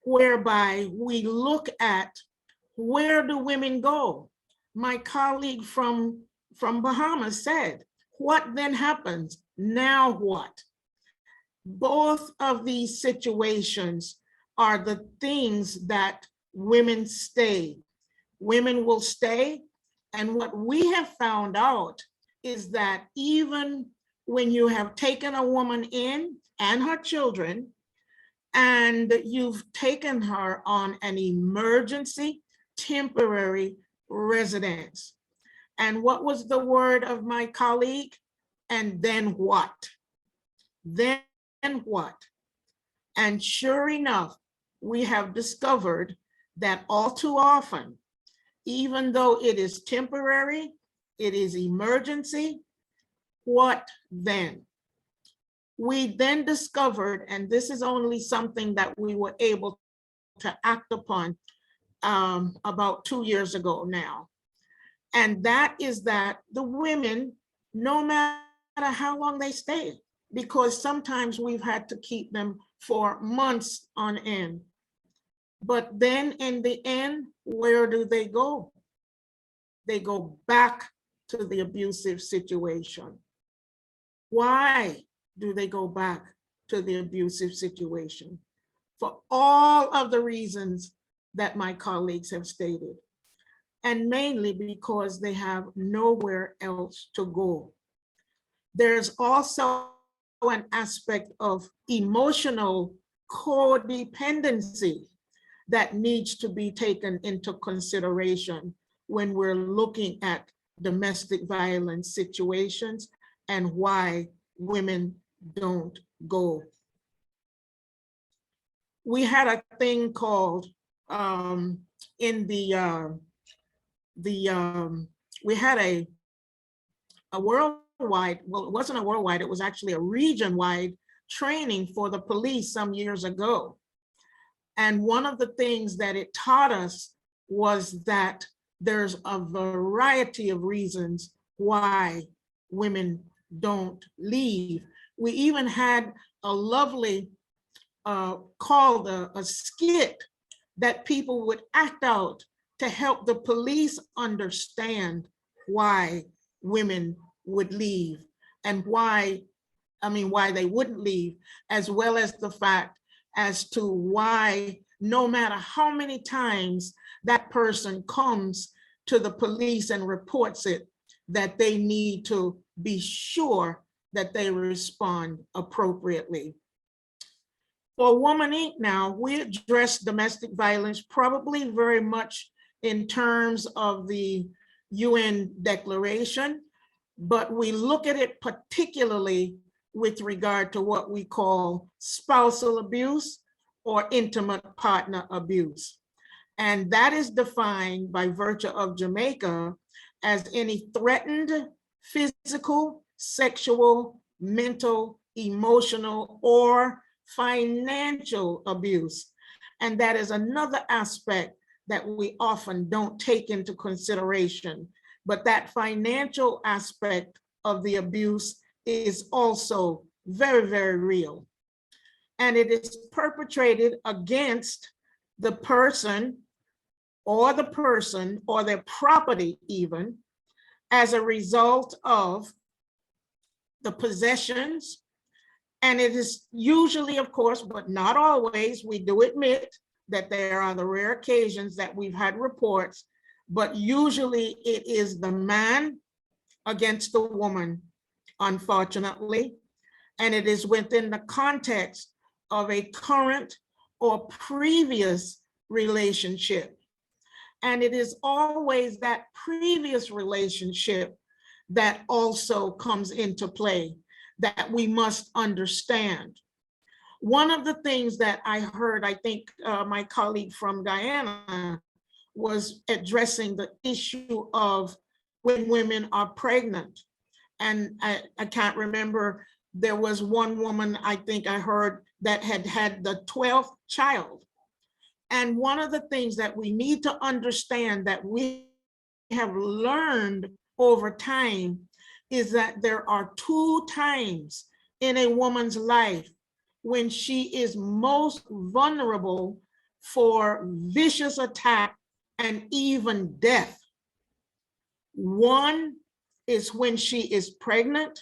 whereby we look at where do women go? My colleague from Bahamas said, what then happens? Now what? Both of these situations are the things that women stay. Women will stay. And what we have found out is that even when you have taken a woman in and her children, and you've taken her on an emergency temporary residence. And what was the word of my colleague? And then what? Then what? And sure enough, we have discovered that all too often, even though it is temporary, it is emergency, what then? We then discovered, and this is only something that we were able to act upon about 2 years ago now. And that is that the women, no matter how long they stay, because sometimes we've had to keep them for months on end. But then in the end, where do they go? They go back to the abusive situation. Why do they go back to the abusive situation? For all of the reasons that my colleagues have stated, and mainly because they have nowhere else to go. There's also an aspect of emotional codependency that needs to be taken into consideration when we're looking at domestic violence situations and why women don't go. We had a thing called we had a worldwide, well, it wasn't a worldwide, it was actually a region-wide training for the police some years ago. And one of the things that it taught us was that there's a variety of reasons why women don't leave. We even had a lovely called a skit that people would act out to help the police understand why women would leave and why they wouldn't leave, as well as the fact as to why no matter how many times that person comes to the police and reports it, that they need to be sure that they respond appropriately. For Woman Inc. now, we address domestic violence probably very much in terms of the UN declaration, but we look at it particularly with regard to what we call spousal abuse or intimate partner abuse. And that is defined by virtue of Jamaica as any threatened physical, sexual, mental, emotional, or financial abuse. And that is another aspect that we often don't take into consideration. But that financial aspect of the abuse is also very, very real. And it is perpetrated against the person or their property even, as a result of the possessions. And it is usually, of course, but not always, we do admit that there are the rare occasions that we've had reports, but usually it is the man against the woman, unfortunately. And it is within the context of a current or previous relationship. And it is always that previous relationship that also comes into play that we must understand. One of the things that I heard, I think my colleague from Guyana was addressing the issue of when women are pregnant. And I can't remember, there was one woman I think I heard that had had the 12th child. And one of the things that we need to understand that we have learned over time is that there are 2 times in a woman's life when she is most vulnerable for vicious attack and even death. One is when she is pregnant,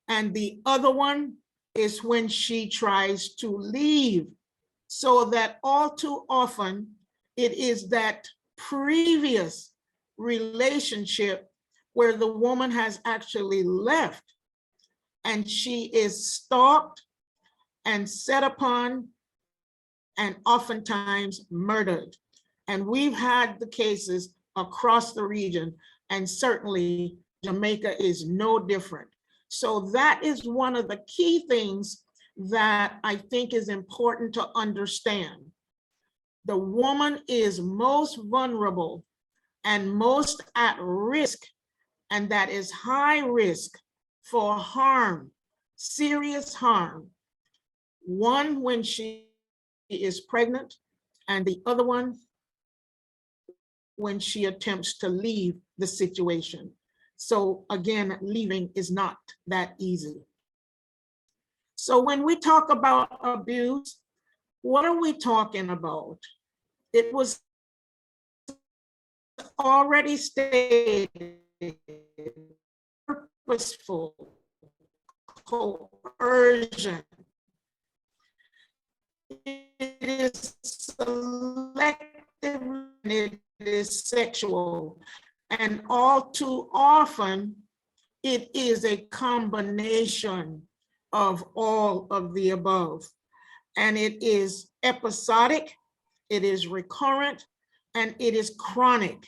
and the other one is when she tries to leave. So that all too often, it is that previous relationship where the woman has actually left and she is stalked and set upon and oftentimes murdered. And we've had the cases across the region, and certainly Jamaica is no different. So that is one of the key things that I think is important to understand. The woman is most vulnerable and most at risk, and that is high risk for harm, serious harm. One when she is pregnant, and the other one when she attempts to leave the situation. So again, leaving is not that easy. So when we talk about abuse, what are we talking about? It was already stated, purposeful coercion. It is selective, and it is sexual. And all too often, it is a combination of all of the above. And it is episodic, it is recurrent, and it is chronic.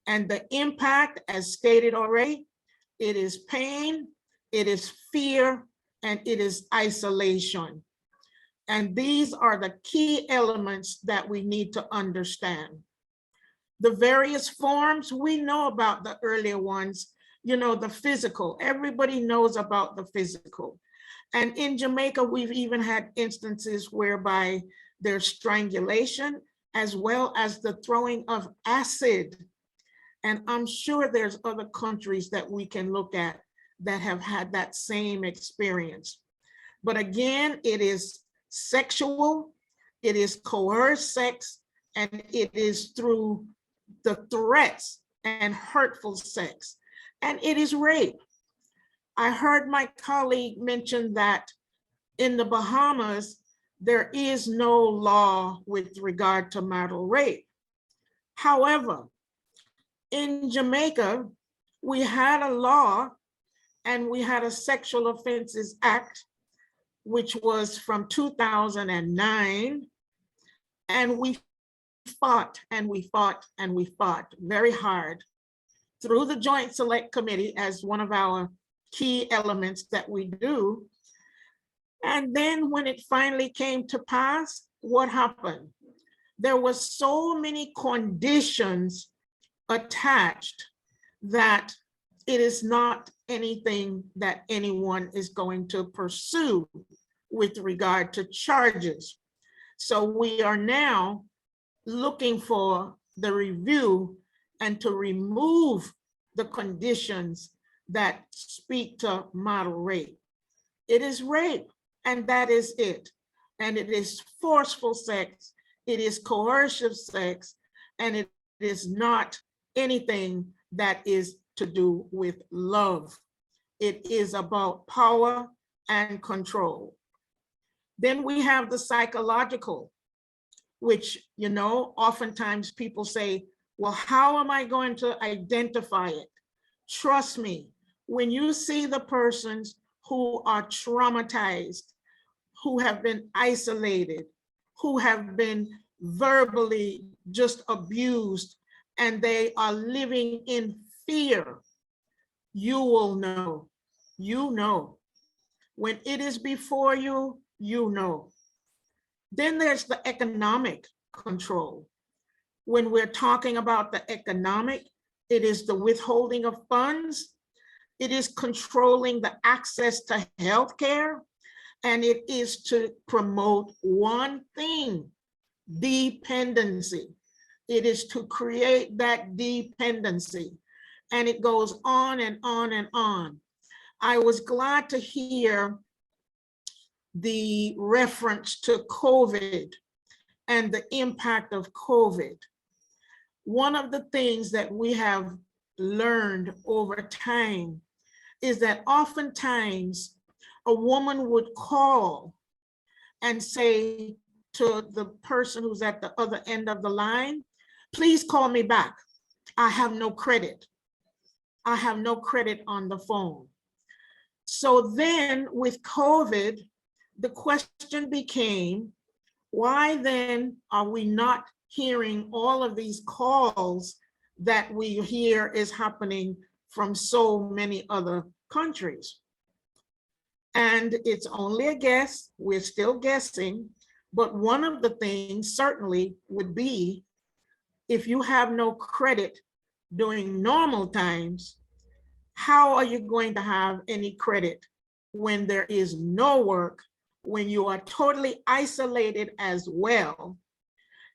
And the impact, as stated already, it is pain, it is fear, and it is isolation. And these are the key elements that we need to understand. The various forms, we know about the earlier ones, the physical. Everybody knows about the physical. And in Jamaica, we've even had instances whereby there's strangulation as well as the throwing of acid. And I'm sure there's other countries that we can look at that have had that same experience. But again, it is sexual, it is coerced sex, and it is through the threats and hurtful sex, and it is rape. I heard my colleague mention that in the Bahamas, there is no law with regard to marital rape. However, in Jamaica, we had a law and we had a Sexual Offenses Act, which was from 2009. And we fought and we fought and we fought very hard through the Joint Select Committee as one of our key elements that we do. And then when it finally came to pass, what happened? There was so many conditions attached that it is not anything that anyone is going to pursue with regard to charges. So we are now looking for the review and to remove the conditions that speak to marital rape. It is rape, and that is it. And it is forceful sex, it is coercive sex, and it is not anything that is to do with love. It is about power and control. Then we have the psychological, which, you know, oftentimes people say, well, how am I going to identify it? Trust me, when you see the persons who are traumatized, who have been isolated, who have been verbally just abused, and they are living in fear, you will know. You know. When it is before you, you know. Then there's the economic control. When we're talking about the economic, it is the withholding of funds, it is controlling the access to healthcare, and it is to promote one thing, dependency. It is to create that dependency, and it goes on and on and on. I was glad to hear the reference to COVID and the impact of COVID. One of the things that we have learned over time is that oftentimes a woman would call and say to the person who's at the other end of the line, please call me back. I have no credit. I have no credit on the phone. So then with COVID, the question became, why then are we not hearing all of these calls that we hear is happening from so many other countries? And it's only a guess, we're still guessing, but one of the things certainly would be, if you have no credit during normal times, how are you going to have any credit when there is no work, when you are totally isolated as well,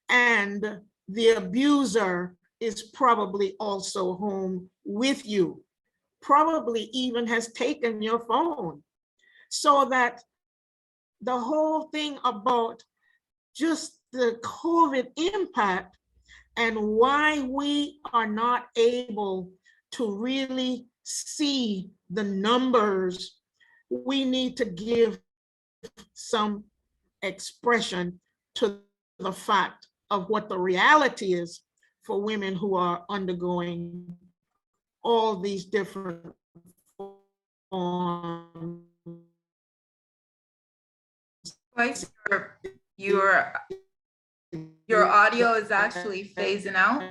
and the abuser is probably also home with you, probably even has taken your phone? So that the whole thing about just the COVID impact and why we are not able to really see the numbers, we need to give some expression to the fact of what the reality is for women who are undergoing all these different forms. Joyce, your audio is actually phasing out.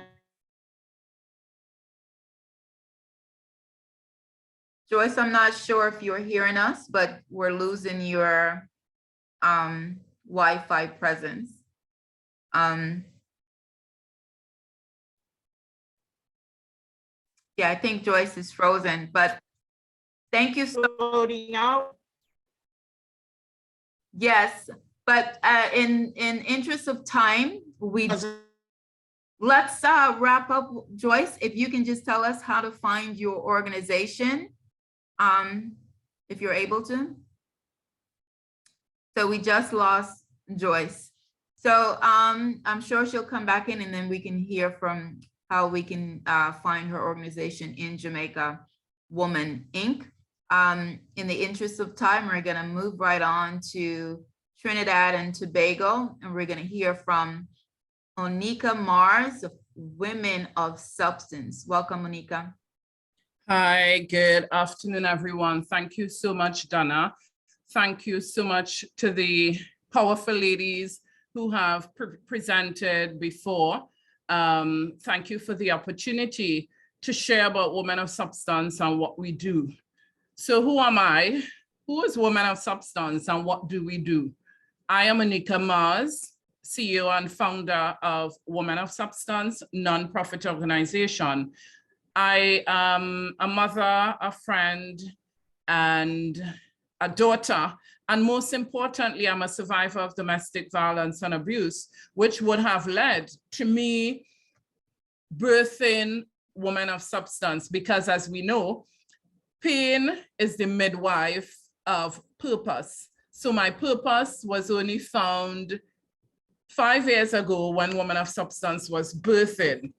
Joyce, I'm not sure if you're hearing us, but we're losing your Wi-Fi presence. Yeah, I think Joyce is frozen, but thank you so much. Yes, but in interest of time, let's wrap up. Joyce, if you can just tell us how to find your organization if you're able to. So we just lost Joyce. So I'm sure she'll come back in and then we can hear from how we can find her organization in Jamaica, Woman Inc. In the interest of time, we're gonna move right on to Trinidad and Tobago, and we're gonna hear from Onika Mars of Women of Substance. Welcome, Onika. Hi, good afternoon, everyone. Thank you so much, Donna. Thank you so much to the powerful ladies who have presented before. Thank you for the opportunity to share about Women of Substance and what we do. So who am I? Who is Women of Substance and what do we do? I am Onika Mars, CEO and founder of Women of Substance, nonprofit organization. I am a mother, a friend, and a daughter. And most importantly, I'm a survivor of domestic violence and abuse, which would have led to me birthing Women of Substance, because as we know, pain is the midwife of purpose. So my purpose was only found 5 years ago when Women of Substance was birthed.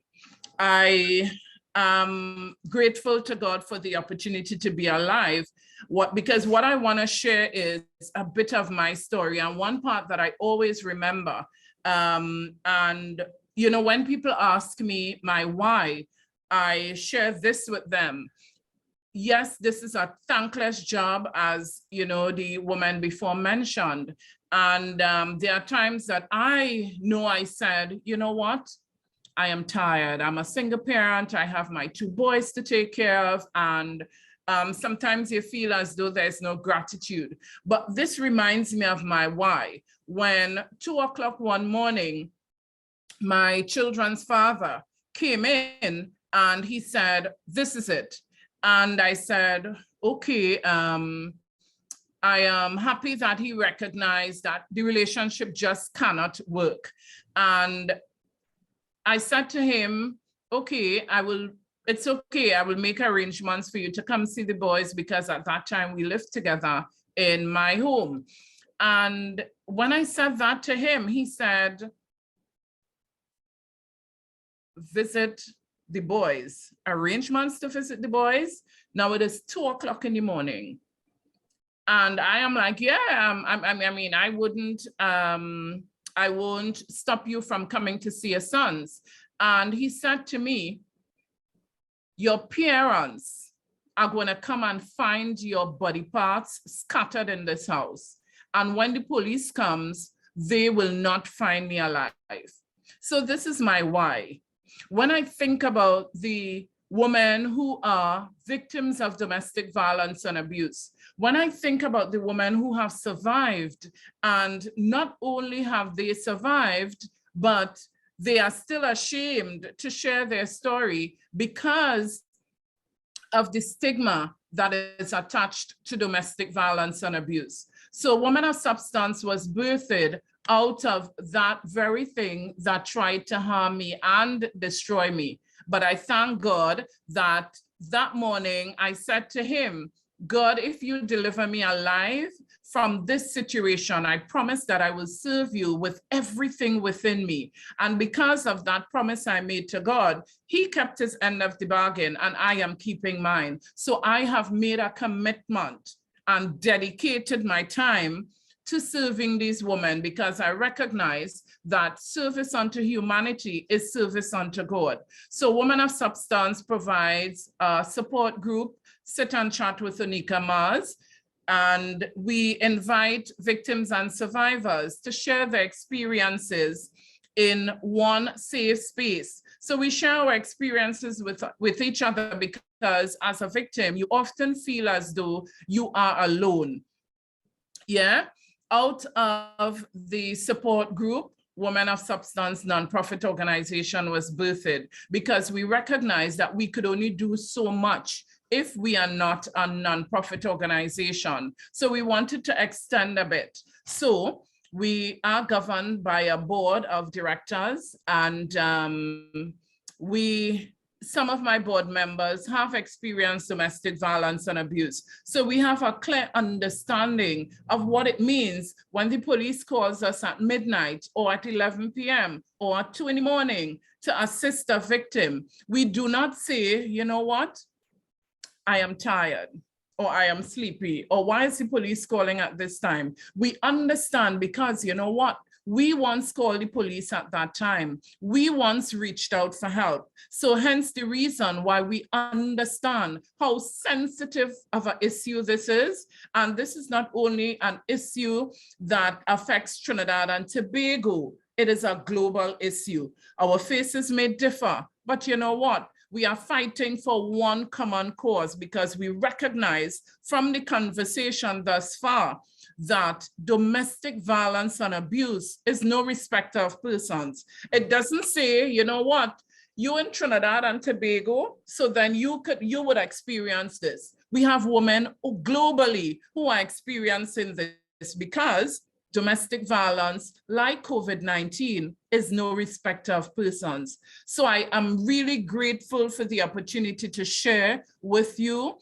I am grateful to God for the opportunity to be alive. Because what I want to share is a bit of my story, and one part that I always remember. And you know, when people ask me my why, I share this with them. Yes, this is a thankless job, as you know, the woman before mentioned. And there are times that I know I said, you know what? I am tired. I'm a single parent. I have my 2 boys to take care of. And sometimes you feel as though there's no gratitude. But this reminds me of my why. When 2 o'clock one morning, my children's father came in and he said, this is it. And I said, okay, I am happy that he recognized that the relationship just cannot work. And I said to him, okay, it's okay, I will make arrangements for you to come see the boys, because at that time we lived together in my home. And when I said that to him, he said, visit the boys, arrangements to visit the boys. Now it is 2 o'clock in the morning. And I am like, yeah, I mean, I won't stop you from coming to see your sons. And he said to me, your parents are going to come and find your body parts scattered in this house. And when the police comes, they will not find me alive. So this is my why. When I think about the women who are victims of domestic violence and abuse, when I think about the women who have survived, and not only have they survived, but they are still ashamed to share their story because of the stigma that is attached to domestic violence and abuse. So Women of Substance was birthed out of that very thing that tried to harm me and destroy me. But I thank God that that morning I said to him, God, if you deliver me alive from this situation, I promise that I will serve you with everything within me. And because of that promise I made to God, he kept his end of the bargain and I am keeping mine. So I have made a commitment and dedicated my time to serving these women, because I recognize that service unto humanity is service unto God. So Women of Substance provides a support group, Sit and Chat with Onika Mars, and we invite victims and survivors to share their experiences in one safe space. So we share our experiences with each other, because as a victim, you often feel as though you are alone. Yeah. Out of the support group, Women of Substance nonprofit organization was birthed, because we recognized that we could only do so much if we are not a nonprofit organization. So we wanted to extend a bit. So we are governed by a board of directors, and we some of my board members have experienced domestic violence and abuse. So we have a clear understanding of what it means when the police calls us at midnight or at 11 p.m. or at 2 in the morning to assist a victim. We do not say, you know what, I am tired, or I am sleepy, or why is the police calling at this time? We understand because, you know what, we once called the police at that time. We once reached out for help. So hence the reason why we understand how sensitive of an issue this is. And this is not only an issue that affects Trinidad and Tobago, it is a global issue. Our faces may differ, but you know what? We are fighting for one common cause because we recognize from the conversation thus far that domestic violence and abuse is no respecter of persons. It doesn't say, you know what, you in Trinidad and Tobago, so then you would experience this. We have women globally who are experiencing this because domestic violence, like COVID-19, is no respecter of persons. So I am really grateful for the opportunity to share with you,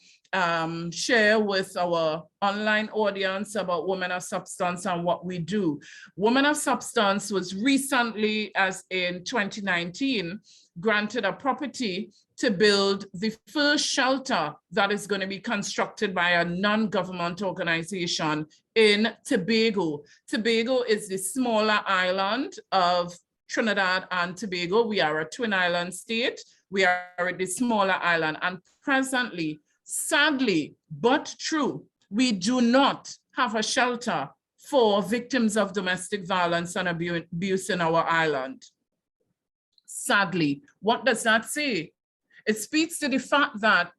share with our online audience about Women of Substance and what we do. Women of Substance was recently, as in 2019, granted a property to build the first shelter that is going to be constructed by a non-government organization in Tobago. Tobago is the smaller island of Trinidad and Tobago. We are a twin island state. We are at the smaller island, and presently, sadly, but true, we do not have a shelter for victims of domestic violence and abuse in our island. Sadly, what does that say? It speaks to the fact that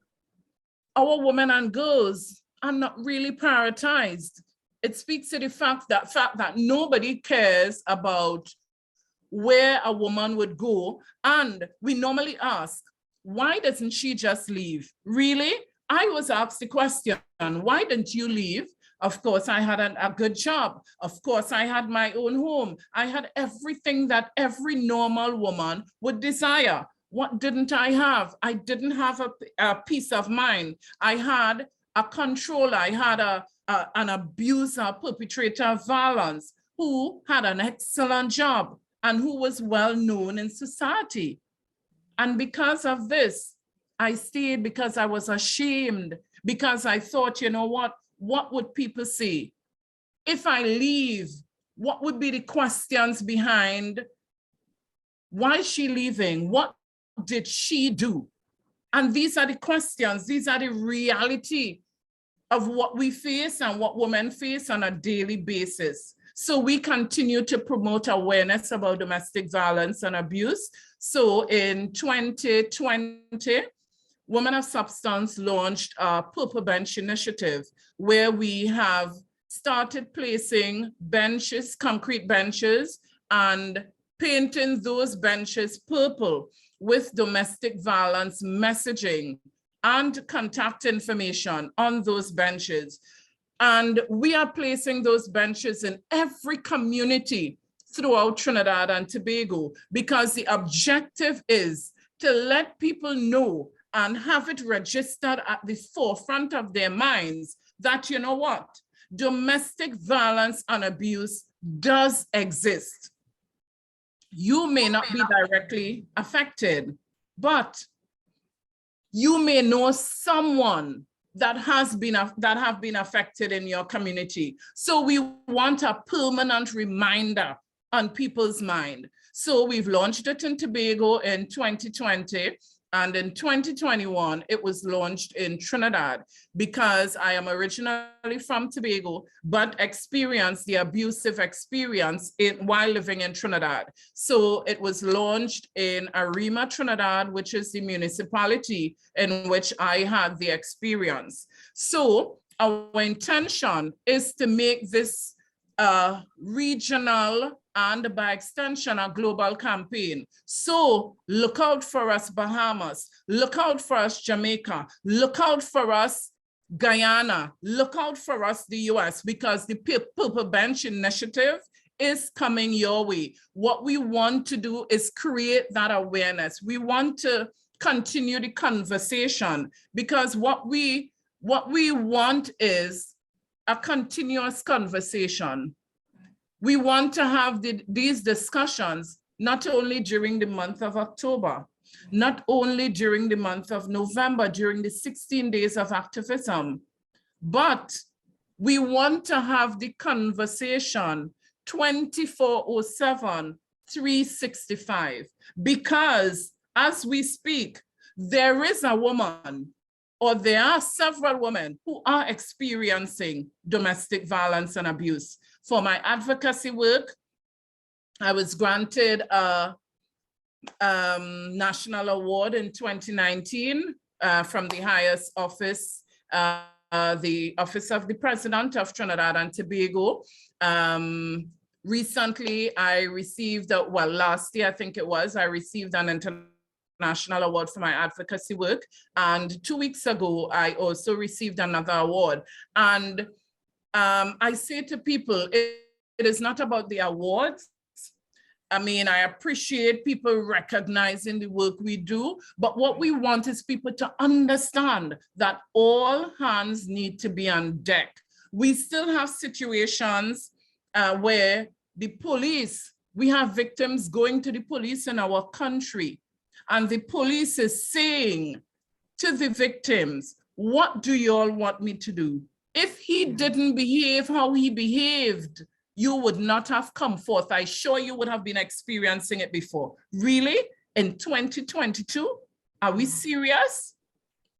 our women and girls are not really prioritized. It speaks to the fact that nobody cares about where a woman would go. And we normally ask, why doesn't she just leave? Really? I was asked the question, why didn't you leave? Of course, I had a good job. Of course, I had my own home. I had everything that every normal woman would desire. What didn't I have? I didn't have a peace of mind. I had a controller. I had an abuser, perpetrator of violence, who had an excellent job and who was well known in society. And because of this, I stayed because I was ashamed, because I thought, you know what would people say? If I leave, what would be the questions behind why is she leaving? What did she do? And these are the questions, these are the reality of what we face and what women face on a daily basis. So we continue to promote awareness about domestic violence and abuse. So in 2020, Women of Substance launched a Purple Bench initiative where we have started placing benches, concrete benches, and painting those benches purple with domestic violence messaging and contact information on those benches. And we are placing those benches in every community throughout Trinidad and Tobago because the objective is to let people know and have it registered at the forefront of their minds that, you know what, domestic violence and abuse does exist. You may not be directly affected, but you may know someone that have been affected in your community. So we want a permanent reminder on people's mind. So we've launched it in Tobago in 2020. And in 2021, it was launched in Trinidad because I am originally from Tobago, but experienced the abusive experience while living in Trinidad. So it was launched in Arima, Trinidad, which is the municipality in which I had the experience. So our intention is to make this regional and by extension, a global campaign. So look out for us, Bahamas, look out for us, Jamaica, look out for us, Guyana, look out for us, the US, because the Purple Bench initiative is coming your way. What we want to do is create that awareness. We want to continue the conversation, because what we want is a continuous conversation. We want to have these discussions not only during the month of October, not only during the month of November, during the 16 days of activism, but we want to have the conversation 24/7, 365, because as we speak, there is a woman, or there are several women who are experiencing domestic violence and abuse. For my advocacy work, I was granted a national award in 2019 from the highest office, the Office of the President of Trinidad and Tobago. Recently, I received, well, last year, I think it was, I received an international award for my advocacy work. And 2 weeks ago, I also received another award. And I say to people, it is not about the awards. I mean, I appreciate people recognizing the work we do, but what we want is people to understand that all hands need to be on deck. We still have situations where the police, we have victims going to the police in our country, and the police is saying to the victims, what do you all want me to do? If he didn't behave how he behaved, you would not have come forth. I sure you would have been experiencing it before. Really? In 2022? Are we serious?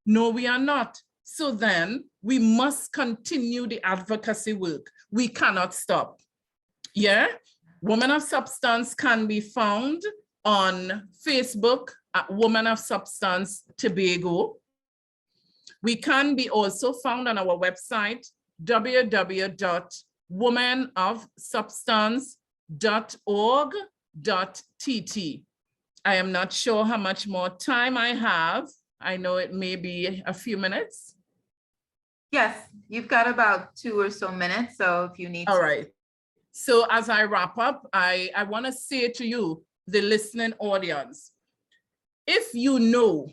No, we are not. So then we must continue the advocacy work. We cannot stop. Yeah? Women of Substance can be found on Facebook at Women of Substance Tobago. We can be also found on our website, www.womenofsubstance.org.tt. I am not sure how much more time I have. I know it may be a few minutes. Yes, you've got about 2 or so minutes, so if you need All to. right. So as I wrap up, I want to say to you, the listening audience, if you know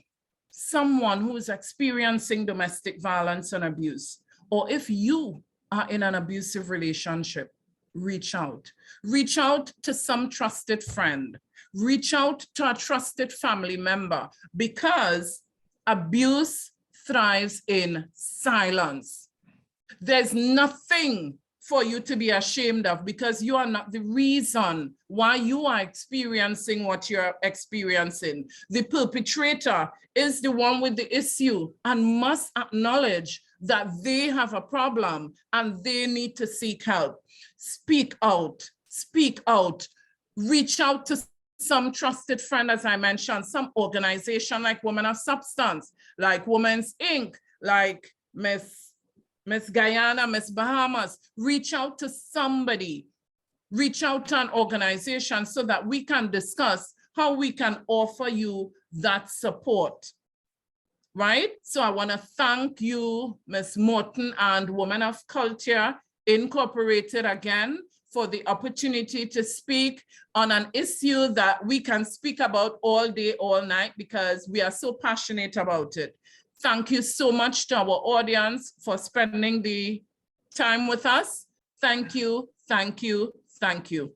someone who is experiencing domestic violence and abuse, or if you are in an abusive relationship, reach out. Reach out to some trusted friend. Reach out to a trusted family member, because abuse thrives in silence. There's nothing for you to be ashamed of, because you are not the reason why you are experiencing what you're experiencing. The perpetrator is the one with the issue and must acknowledge that they have a problem and they need to seek help. Speak out, reach out to some trusted friend, as I mentioned, some organization like Women of Substance, like Women's Inc., like Miss Guyana, Miss Bahamas. Reach out to somebody, reach out to an organization so that we can discuss how we can offer you that support, right? So I want to thank you, Ms. Morton and Women of Culture Incorporated again for the opportunity to speak on an issue that we can speak about all day, all night, because we are so passionate about it. Thank you so much to our audience for spending the time with us. Thank you, thank you, thank you.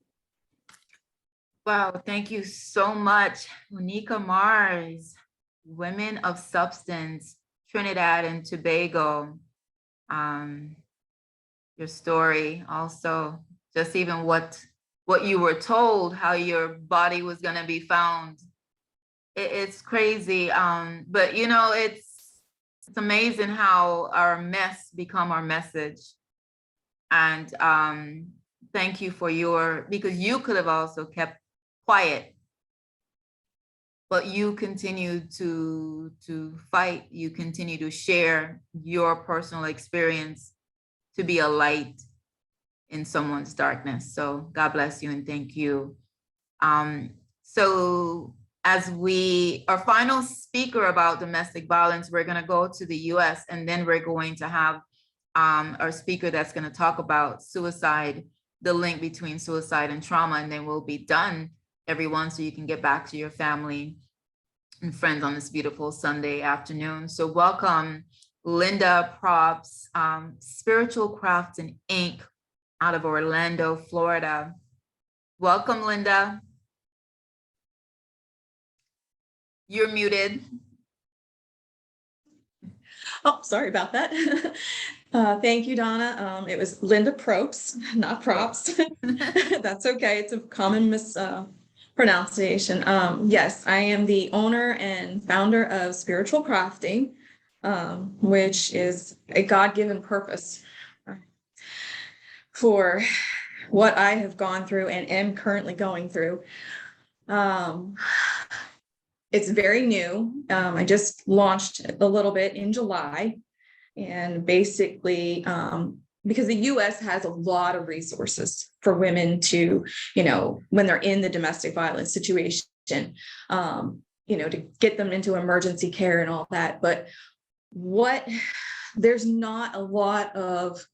Wow, thank you so much, Onika Mars, Women of Substance, Trinidad and Tobago. Your story also, just even what you were told, how your body was gonna be found. It's crazy, but you know, it's amazing how our mess become our message. And thank you for because you could have also kept quiet, but you continue to fight, you continue to share your personal experience to be a light in someone's darkness. So God bless you and thank you. So as our final speaker about domestic violence, we're gonna go to the US, and then we're going to have our speaker that's gonna talk about suicide, the link between suicide and trauma, and then we'll be done, everyone, so you can get back to your family. and friends on this beautiful Sunday afternoon. So welcome, Linda Props, Spiritual Crafts and Ink out of Orlando, Florida. Welcome, Linda. You're muted. Oh, sorry about that. Thank you, Donna. It was Linda Props, not Props. That's okay. It's a common mispronunciation. Yes, I am the owner and founder of Spiritual Crafting, which is a God-given purpose for what I have gone through and am currently going through. It's very new. I just launched a little bit in July. And basically, because the US has a lot of resources for women to, when they're in the domestic violence situation, to get them into emergency care and all that. But there's not a lot of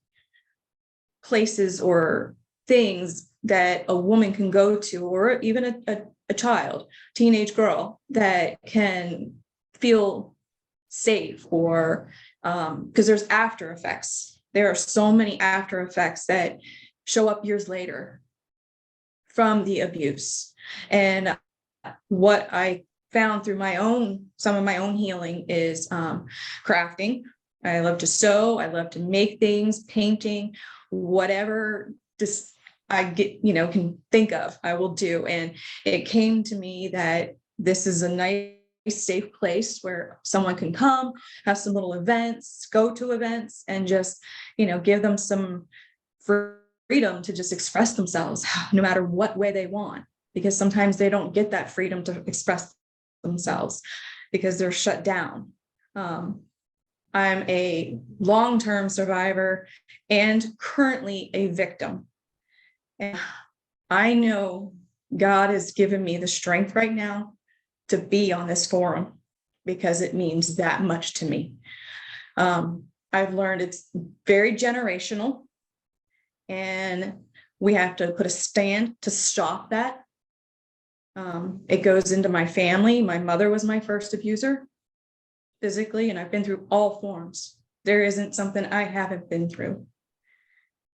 places or things that a woman can go to, or even a child, teenage girl, that can feel safe, or because there's after effects. There are so many after effects that show up years later from the abuse. And what I found through some of my own healing is crafting. I love to sew. I love to make things, painting, whatever I get, can think of, I will do. And it came to me that this is a nice, safe place where someone can come, have some little events, go to events, and just, give them some freedom to just express themselves no matter what way they want, because sometimes they don't get that freedom to express themselves because they're shut down. I'm a long-term survivor and currently a victim. And I know God has given me the strength right now to be on this forum because it means that much to me. I've learned it's very generational, and we have to put a stand to stop that. It goes into my family. My mother was my first abuser physically, and I've been through all forms. There isn't something I haven't been through.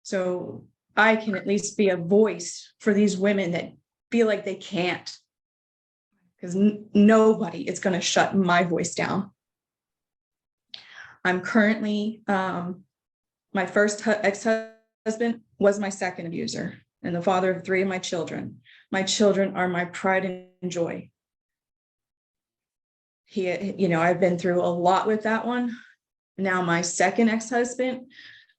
So I can at least be a voice for these women that feel like they can't, because nobody is going to shut my voice down. I'm currently, my first ex-husband was my second abuser and the father of 3 of my children. My children are my pride and joy. I've been through a lot with that one. Now my second ex-husband,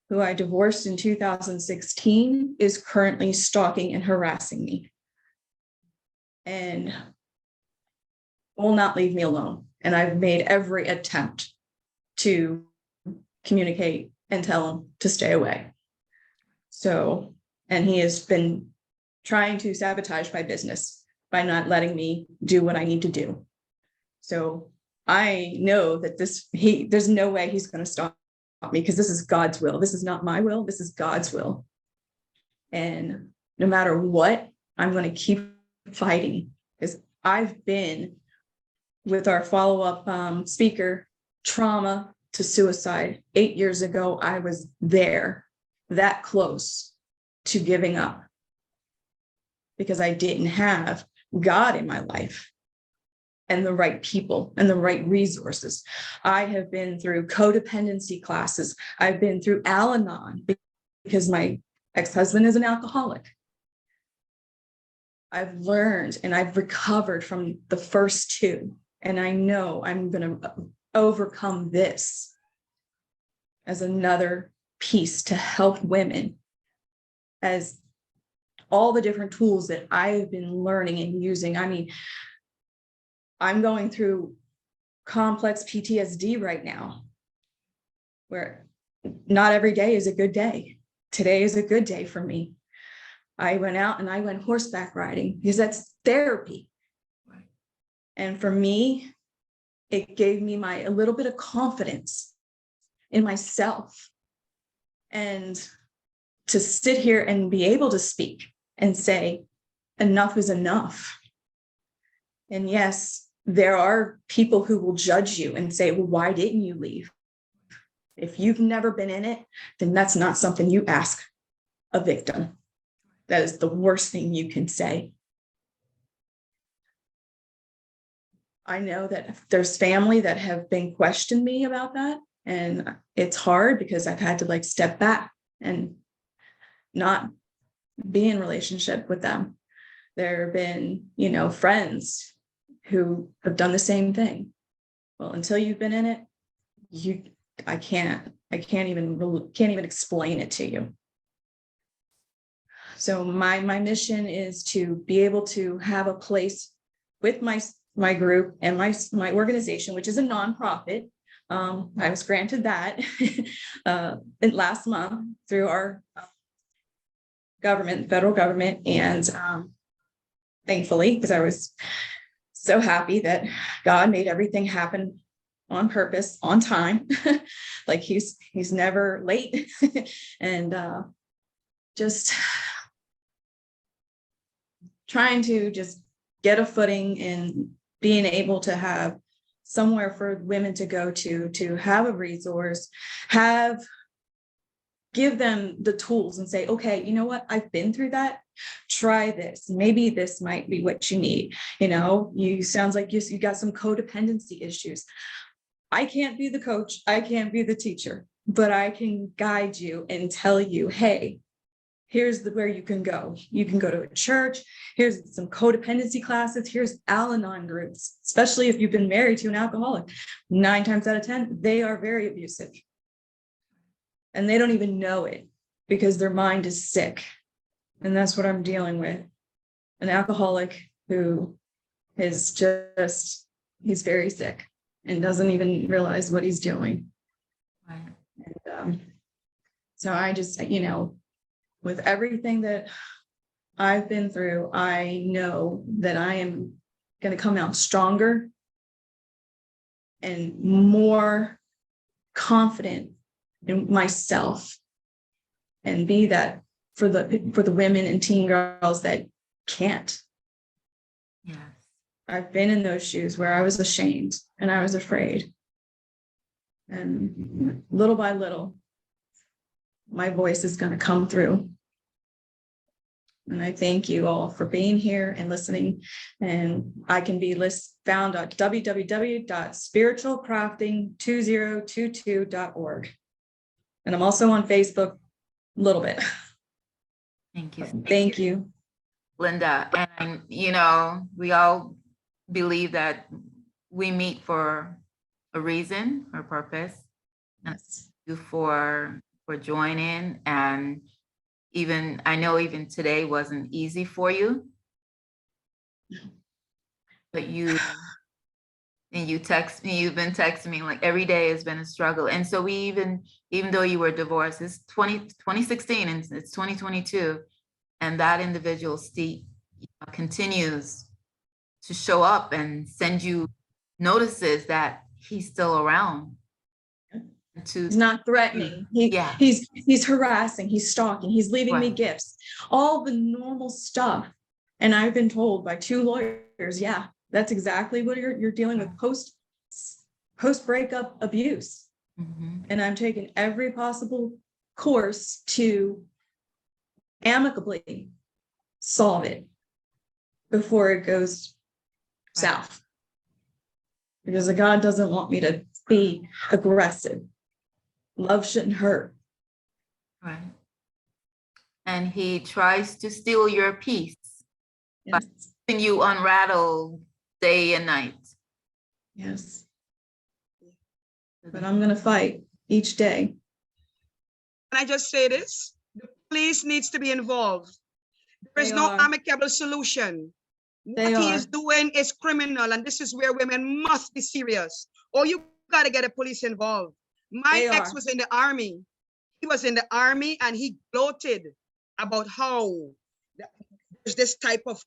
who I divorced in 2016, is currently stalking and harassing me and will not leave me alone. And I've made every attempt to communicate and tell him to stay away. So, and he has been trying to sabotage my business by not letting me do what I need to do. So I know that there's no way he's going to stop me, because this is God's will. This is not my will. This is God's will. And no matter what, I'm going to keep fighting, because I've been with our follow-up speaker, trauma to suicide. 8 years ago, I was there, that close to giving up, because I didn't have God in my life and the right people and the right resources. I have been through codependency classes. I've been through Al-Anon because my ex-husband is an alcoholic. I've learned and I've recovered from the first 2. And I know I'm going to overcome this as another piece to help women, as all the different tools that I've been learning and using. I mean, I'm going through complex PTSD right now, where not every day is a good day. Today is a good day for me. I went out and I went horseback riding because that's therapy. And for me, it gave me a little bit of confidence in myself, and to sit here and be able to speak and say, enough is enough. And yes, there are people who will judge you and say, well, why didn't you leave? If you've never been in it, then that's not something you ask a victim. That is the worst thing you can say. I know that there's family that have been questioning me about that. And it's hard because I've had to like step back and not be in relationship with them. There have been, you know, friends who have done the same thing. Well, until you've been in it, I can't even explain it to you. So my mission is to be able to have a place with my group and my organization, which is a nonprofit. I was granted that last month through our government, federal government, and thankfully, because I was so happy that God made everything happen on purpose, on time. Like he's never late. And just trying to just get a footing in being able to have somewhere for women to go to have a resource, give them the tools and say, okay, you know what? I've been through that. Try this. Maybe this might be what you need. You know, sounds like you got some codependency issues. I can't be the coach. I can't be the teacher, but I can guide you and tell you, hey, here's where you can go. You can go to a church. Here's some codependency classes. Here's Al-Anon groups, especially if you've been married to an alcoholic. 9 times out of 10, they are very abusive. And they don't even know it because their mind is sick. And that's what I'm dealing with. An alcoholic who is he's very sick and doesn't even realize what he's doing. Right. And so I just, you know, with everything that I've been through, I know that I am going to come out stronger and more confident in myself and be that for the women and teen girls that can't. Yes. I've been in those shoes where I was ashamed and I was afraid. And little by little, my voice is going to come through. And I thank you all for being here and listening. And I can be found at www.spiritualcrafting2022.org. And I'm also on Facebook a little bit. Thank you. Thank you, Linda. And, you know, we all believe that we meet for a reason or purpose. And thank you for joining. And I know even today wasn't easy for you, but you text me, you've been texting me like every day has been a struggle. And so even though you were divorced, it's 2016 and it's 2022, and that individual continues to show up and send you notices that he's still around. He's not threatening. Yeah. He's harassing, he's stalking, he's leaving me Right. gifts, all the normal stuff. And I've been told by 2 lawyers, yeah, that's exactly what you're dealing with post breakup abuse. Mm-hmm. And I'm taking every possible course to amicably solve it before it goes south. Because God doesn't want me to be aggressive. Love shouldn't hurt. Right. And he tries to steal your peace. Yes. By keeping you unrattled day and night. Yes. But I'm going to fight each day. Can I just say this? The police needs to be involved. There is no amicable solution. What he is doing is criminal, and this is where women must be serious. Or you got to get the police involved. My ex was in the army. He was in the army, and he gloated about how there's this type of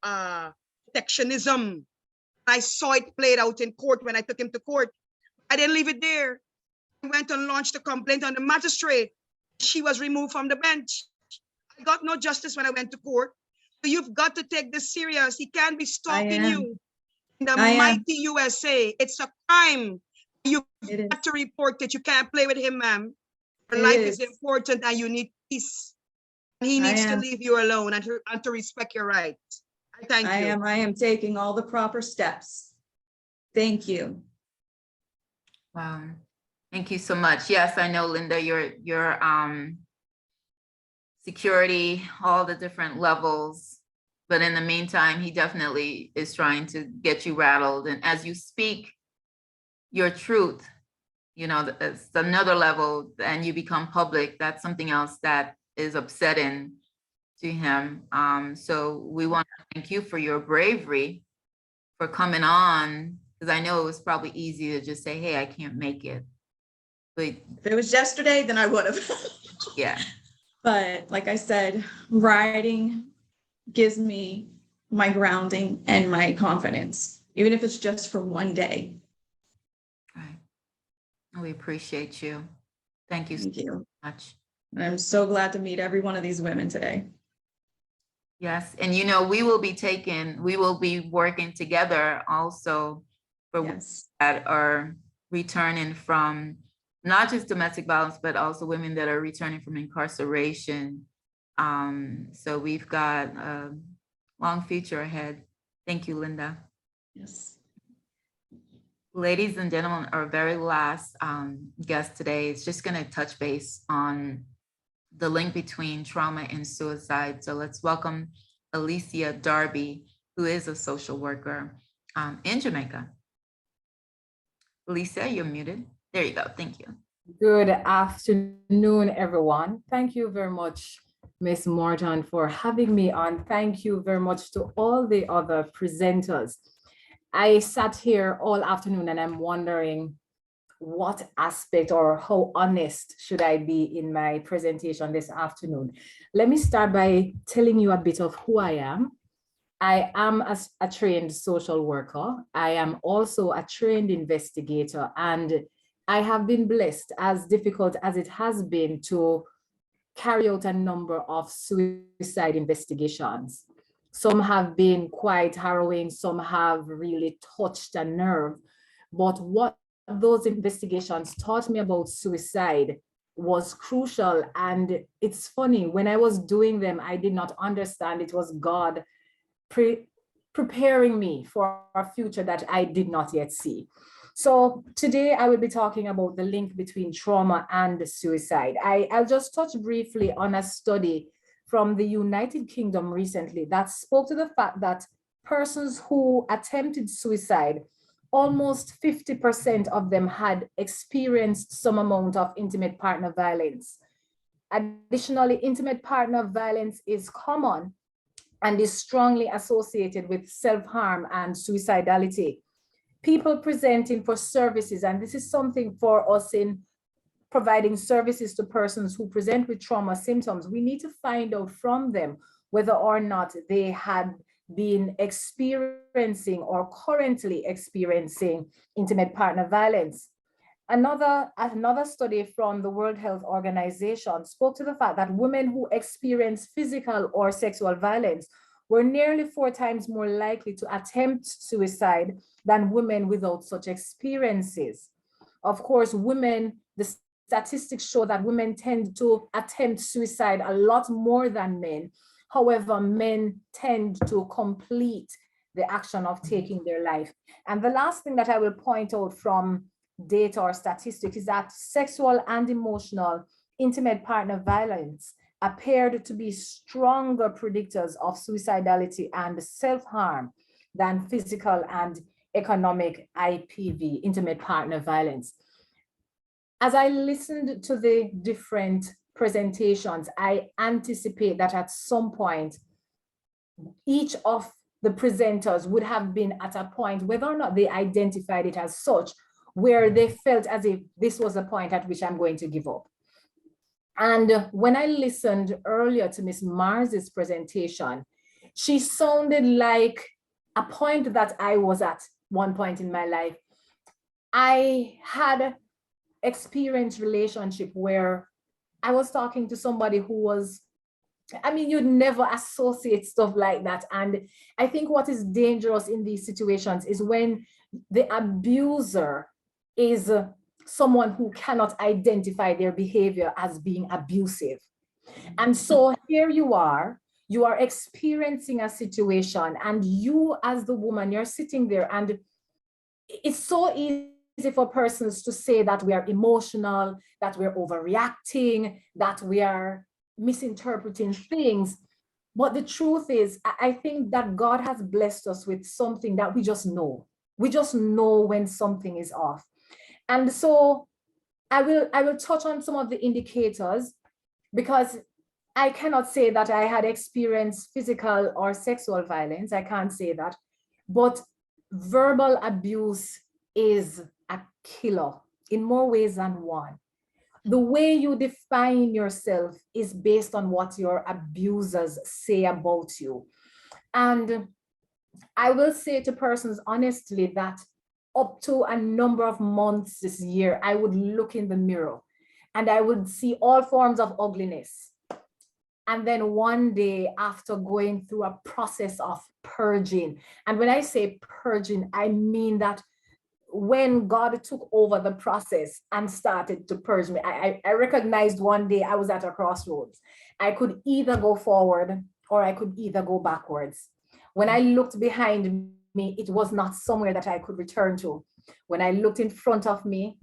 protectionism. I saw it played out in court when I took him to court. I didn't leave it there. I went and launched a complaint on the magistrate. She was removed from the bench. I got no justice when I went to court. So you've got to take this serious. He can't be stalking you. In the I am. mighty USA, it's a crime. You It is. got to report that you can't play with him, ma'am. Your It life is is. important and you need peace. And he I needs to am. leave you alone and to respect your rights. I thank you. I am taking all the proper steps. Thank you. Wow. Thank you so much. Yes, I know, Linda, your security, all the different levels. But in the meantime, he definitely is trying to get you rattled. And as you speak your truth, you know, it's another level, and you become public. That's something else that is upsetting to him. So we want to thank you for your bravery for coming on, because I know it was probably easy to just say, hey, I can't make it. But If it was yesterday, then I would have. yeah. But like I said, writing gives me my grounding and my confidence, even if it's just for one day. Right. We appreciate you. Thank you so Thank you. much. And I'm so glad to meet every one of these women today. Yes, and you know, we will be working together also for women Yes. that are returning from not just domestic violence, but also women that are returning from incarceration. So we've got a long future ahead. Thank you, Linda. Yes. Ladies and gentlemen, our very last guest today is just going to touch base on the link between trauma and suicide. So let's welcome Alecia Darby, who is a social worker in Jamaica. Alecia, you're muted. There you go. Thank you. Good afternoon, everyone. Thank you very much, Miss Morton, for having me on. Thank you very much to all the other presenters. I sat here all afternoon and I'm wondering what aspect or how honest should I be in my presentation this afternoon. Let me start by telling you a bit of who I am. I am a trained social worker. I am also a trained investigator, and I have been blessed, as difficult as it has been, to carry out a number of suicide investigations. Some have been quite harrowing, some have really touched a nerve. But what those investigations taught me about suicide was crucial. And it's funny, when I was doing them, I did not understand it was God preparing me for a future that I did not yet see. So today I will be talking about the link between trauma and suicide. I'll just touch briefly on a study from the United Kingdom recently that spoke to the fact that persons who attempted suicide, almost 50% of them had experienced some amount of intimate partner violence. Additionally, intimate partner violence is common and is strongly associated with self-harm and suicidality. People presenting for services, and this is something for us in providing services to persons who present with trauma symptoms, we need to find out from them whether or not they had been experiencing or currently experiencing intimate partner violence. Another study from the World Health Organization spoke to the fact that women who experience physical or sexual violence were nearly 4 times more likely to attempt suicide than women without such experiences. Of course, the statistics show that women tend to attempt suicide a lot more than men. However, men tend to complete the action of taking their life. And the last thing that I will point out from data or statistics is that sexual and emotional intimate partner violence appeared to be stronger predictors of suicidality and self-harm than physical and economic IPV, intimate partner violence. As I listened to the different presentations, I anticipate that at some point, each of the presenters would have been at a point, whether or not they identified it as such, where they felt as if this was a point at which I'm going to give up. And when I listened earlier to Ms. Mars's presentation, she sounded like a point that I was at one point in my life. I had experienced relationship where I was talking to somebody who was I mean, you'd never associate stuff like that. And I think what is dangerous in these situations is when the abuser is someone who cannot identify their behavior as being abusive. And so here you are experiencing a situation, and you as the woman, you're sitting there, and it's so easy for persons to say that we are emotional, that we're overreacting, that we are misinterpreting things. But the truth is, I think that God has blessed us with something that we just know. We just know when something is off. And so I will touch on some of the indicators, because I cannot say that I had experienced physical or sexual violence. I can't say that. But verbal abuse is a killer in more ways than one. The way you define yourself is based on what your abusers say about you. And I will say to persons honestly that up to a number of months this year, I would look in the mirror and I would see all forms of ugliness. And then one day, after going through a process of purging, and when I say purging, I mean that when God took over the process and started to purge me, I recognized one day I was at a crossroads. I could either go forward or I could either go backwards. When I looked behind me, it was not somewhere that I could return to. When I looked in front of me,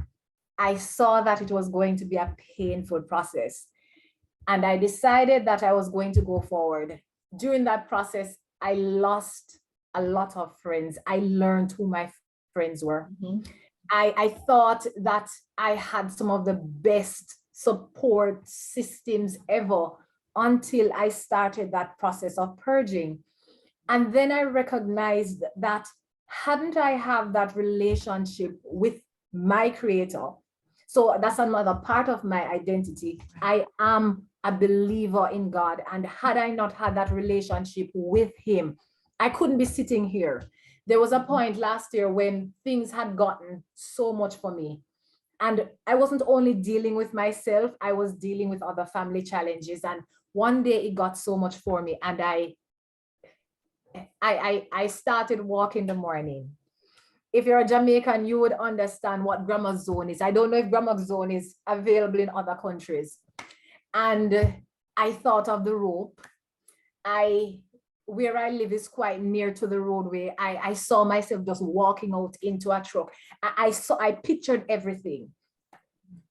I saw that it was going to be a painful process. And I decided that I was going to go forward. During that process, I lost a lot of friends. I learned who my friends were. I thought that I had some of the best support systems ever until I started that process of purging. And then I recognized that hadn't I have that relationship with my creator, so that's another part of my identity. I am a believer in God. And had I not had that relationship with him, I couldn't be sitting here. There was a point last year when things had gotten so much for me. And I wasn't only dealing with myself, I was dealing with other family challenges. And one day it got so much for me. And I started walking in the morning. If you're a Jamaican, you would understand what Grandma's Zone is. I don't know if Grandma's Zone is available in other countries. And I thought of the rope. Where I live is quite near to the roadway. I saw myself just walking out into a truck. I pictured everything.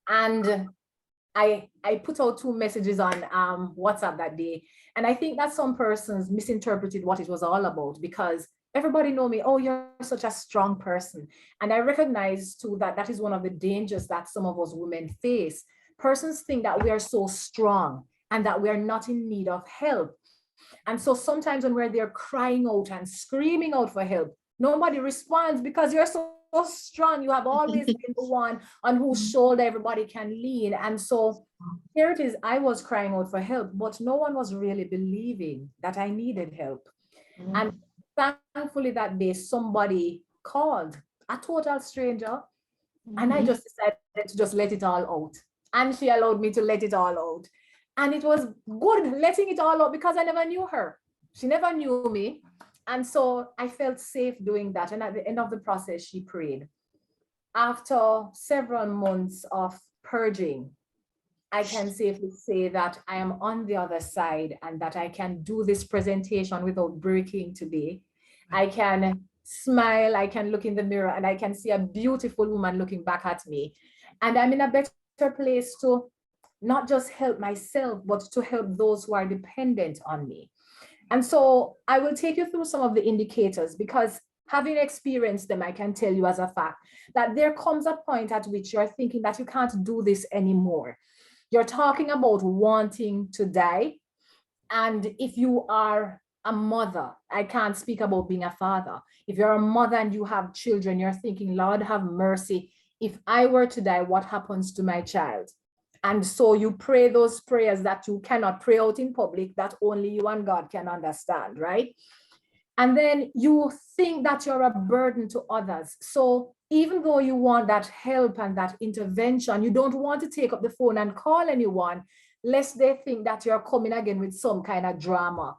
And I put out 2 messages on WhatsApp that day. And I think that some persons misinterpreted what it was all about, because everybody know me, oh, you're such a strong person. And I recognize too that that is one of the dangers that some of us women face. Persons think that we are so strong and that we are not in need of help. And so sometimes when we're there crying out and screaming out for help, nobody responds because you're so strong. You have always been the one on whose shoulder everybody can lean. And so here it is, I was crying out for help, but no one was really believing that I needed help. And thankfully that day, somebody called, a total stranger, and I just decided to just let it all out. And she allowed me to let it all out. And it was good letting it all out because I never knew her. She never knew me. And so I felt safe doing that. And at the end of the process, she prayed. After several months of purging, I can safely say that I am on the other side and that I can do this presentation without breaking today. I can smile, I can look in the mirror, and I can see a beautiful woman looking back at me. And I'm in a better place to not just help myself, but to help those who are dependent on me. And so I will take you through some of the indicators, because having experienced them, I can tell you as a fact that there comes a point at which you're thinking that you can't do this anymore. You're talking about wanting to die. And if you are a mother, I can't speak about being a father. If you're a mother and you have children, you're thinking, Lord, have mercy. If I were to die, what happens to my child? And so you pray those prayers that you cannot pray out in public, that only you and God can understand, right? And then you think that you're a burden to others. So even though you want that help and that intervention, you don't want to take up the phone and call anyone lest they think that you're coming again with some kind of drama.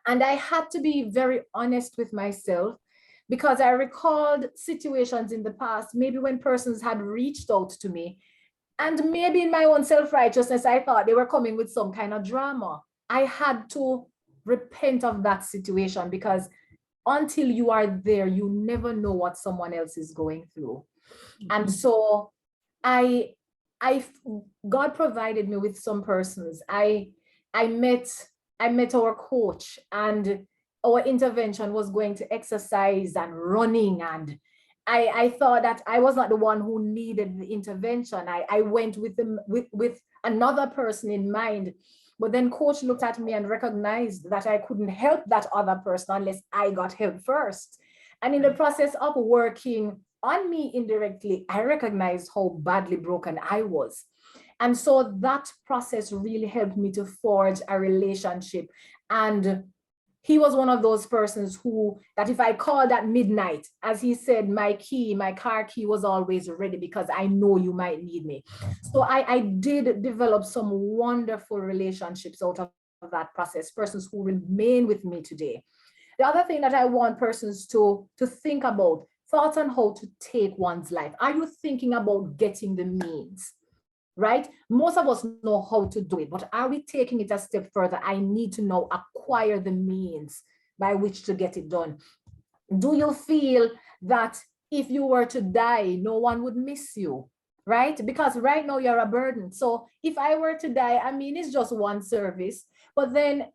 And I had to be very honest with myself, because I recalled situations in the past, maybe when persons had reached out to me, and maybe in my own self-righteousness, I thought they were coming with some kind of drama. I had to repent of that situation, because until you are there, you never know what someone else is going through. And so God provided me with some persons. I met our coach, and our intervention was going to exercise and running, and I thought that I was not the one who needed the intervention. I went with another person in mind, but then coach looked at me and recognized that I couldn't help that other person unless I got help first. And in the process of working on me indirectly, I recognized how badly broken I was. And so that process really helped me to forge a relationship. And he was one of those persons who, that if I called at midnight, as he said, my car key was always ready, because I know you might need me. So I did develop some wonderful relationships out of that process, persons who remain with me today. The other thing that I want persons to think about, thoughts on how to take one's life. Are you thinking about getting the means? Right? Most of us know how to do it, but are we taking it a step further? I need to now acquire the means by which to get it done. Do you feel that if you were to die, no one would miss you? Right? Because right now you're a burden. So if I were to die, I mean, it's just one service. But then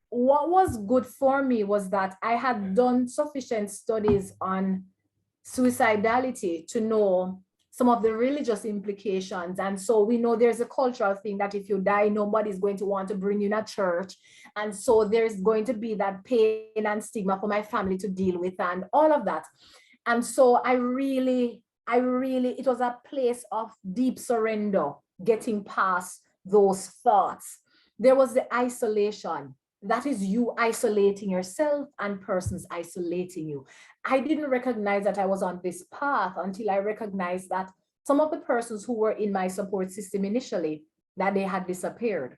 what was good for me was that I had done sufficient studies on suicidality to know some of the religious implications. And so we know there's a cultural thing that if you die, nobody's going to want to bring you in a church. And so there's going to be that pain and stigma for my family to deal with and all of that. And so I really, it was a place of deep surrender, getting past those thoughts. There was the isolation. That is you isolating yourself and persons isolating you. I didn't recognize that I was on this path until I recognized that some of the persons who were in my support system initially, that they had disappeared.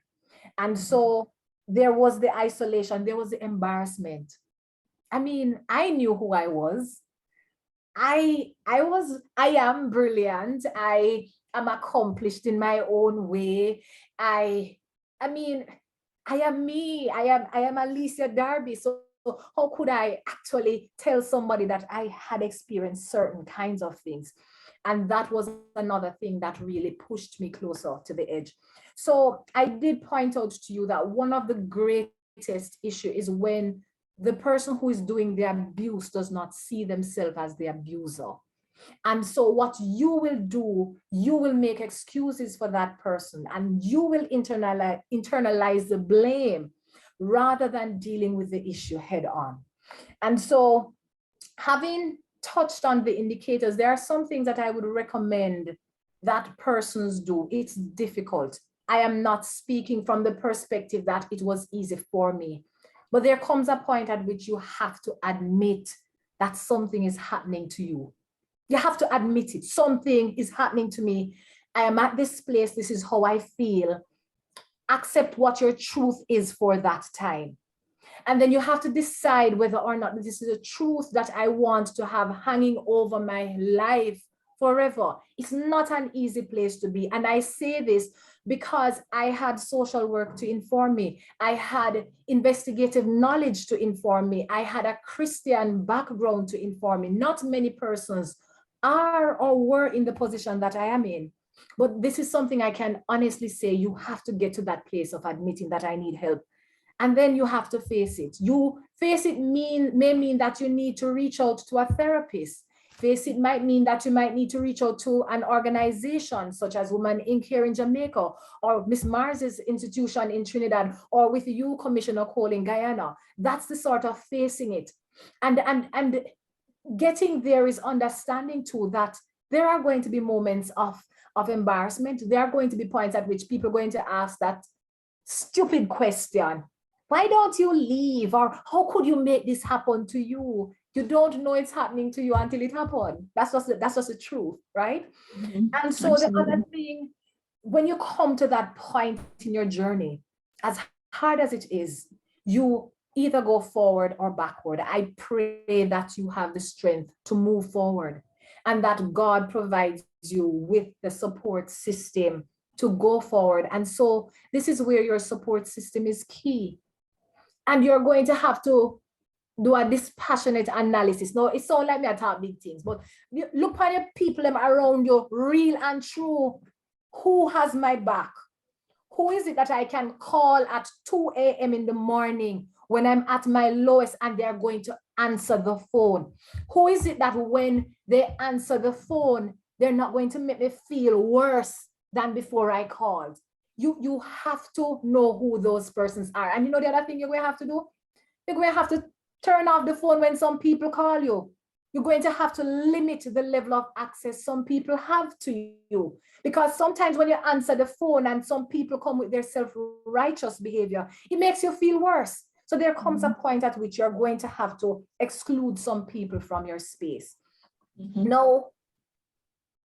And so there was the isolation, there was the embarrassment. I mean, I knew who I was. I am brilliant. I am accomplished in my own way. I mean, I am me. I am Alecia Darby. So how could I actually tell somebody that I had experienced certain kinds of things? And that was another thing that really pushed me closer to the edge. So I did point out to you that one of the greatest issues is when the person who is doing the abuse does not see themselves as the abuser. And so what you will do, you will make excuses for that person, and you will internalize the blame rather than dealing with the issue head on. And so having touched on the indicators, there are some things that I would recommend that persons do. It's difficult. I am not speaking from the perspective that it was easy for me, but there comes a point at which you have to admit that something is happening to you. You have to admit it. Something is happening to me. I am at this place. This is how I feel. Accept what your truth is for that time. And then you have to decide whether or not this is a truth that I want to have hanging over my life forever. It's not an easy place to be. And I say this because I had social work to inform me. I had investigative knowledge to inform me. I had a Christian background to inform me. Not many persons are or were in the position that I am in. But this is something I can honestly say, you have to get to that place of admitting that I need help. And then you have to face it. You face it may mean that you need to reach out to a therapist. Face it might mean that you might need to reach out to an organization such as Women Inc. here in Jamaica, or Miss Mars's institution in Trinidad, or with you, Commissioner Cole in Guyana. That's the sort of facing it. And getting there is understanding too that there are going to be moments of embarrassment. There are going to be points at which people are going to ask that stupid question. Why don't you leave? Or how could you make this happen to you? You don't know it's happening to you until it happened. That's just the truth, right? Mm-hmm. And so absolutely. The other thing when you come to that point in your journey, as hard as it is, you either go forward or backward. I pray that you have the strength to move forward and that God provides you with the support system to go forward. And so this is where your support system is key. And you're going to have to do a dispassionate analysis. Now, it sounds like me I talk big things, but look at the people around you, real and true. Who has my back? Who is it that I can call at 2 a.m. in the morning when I'm at my lowest and they're going to answer the phone? Who is it that when they answer the phone, they're not going to make me feel worse than before I called? You have to know who those persons are. And you know the other thing you're going to have to do? You're going to have to turn off the phone when some people call you. You're going to have to limit the level of access some people have to you. Because sometimes when you answer the phone and some people come with their self-righteous behavior, it makes you feel worse. So there comes a point at which you're going to have to exclude some people from your space. Now,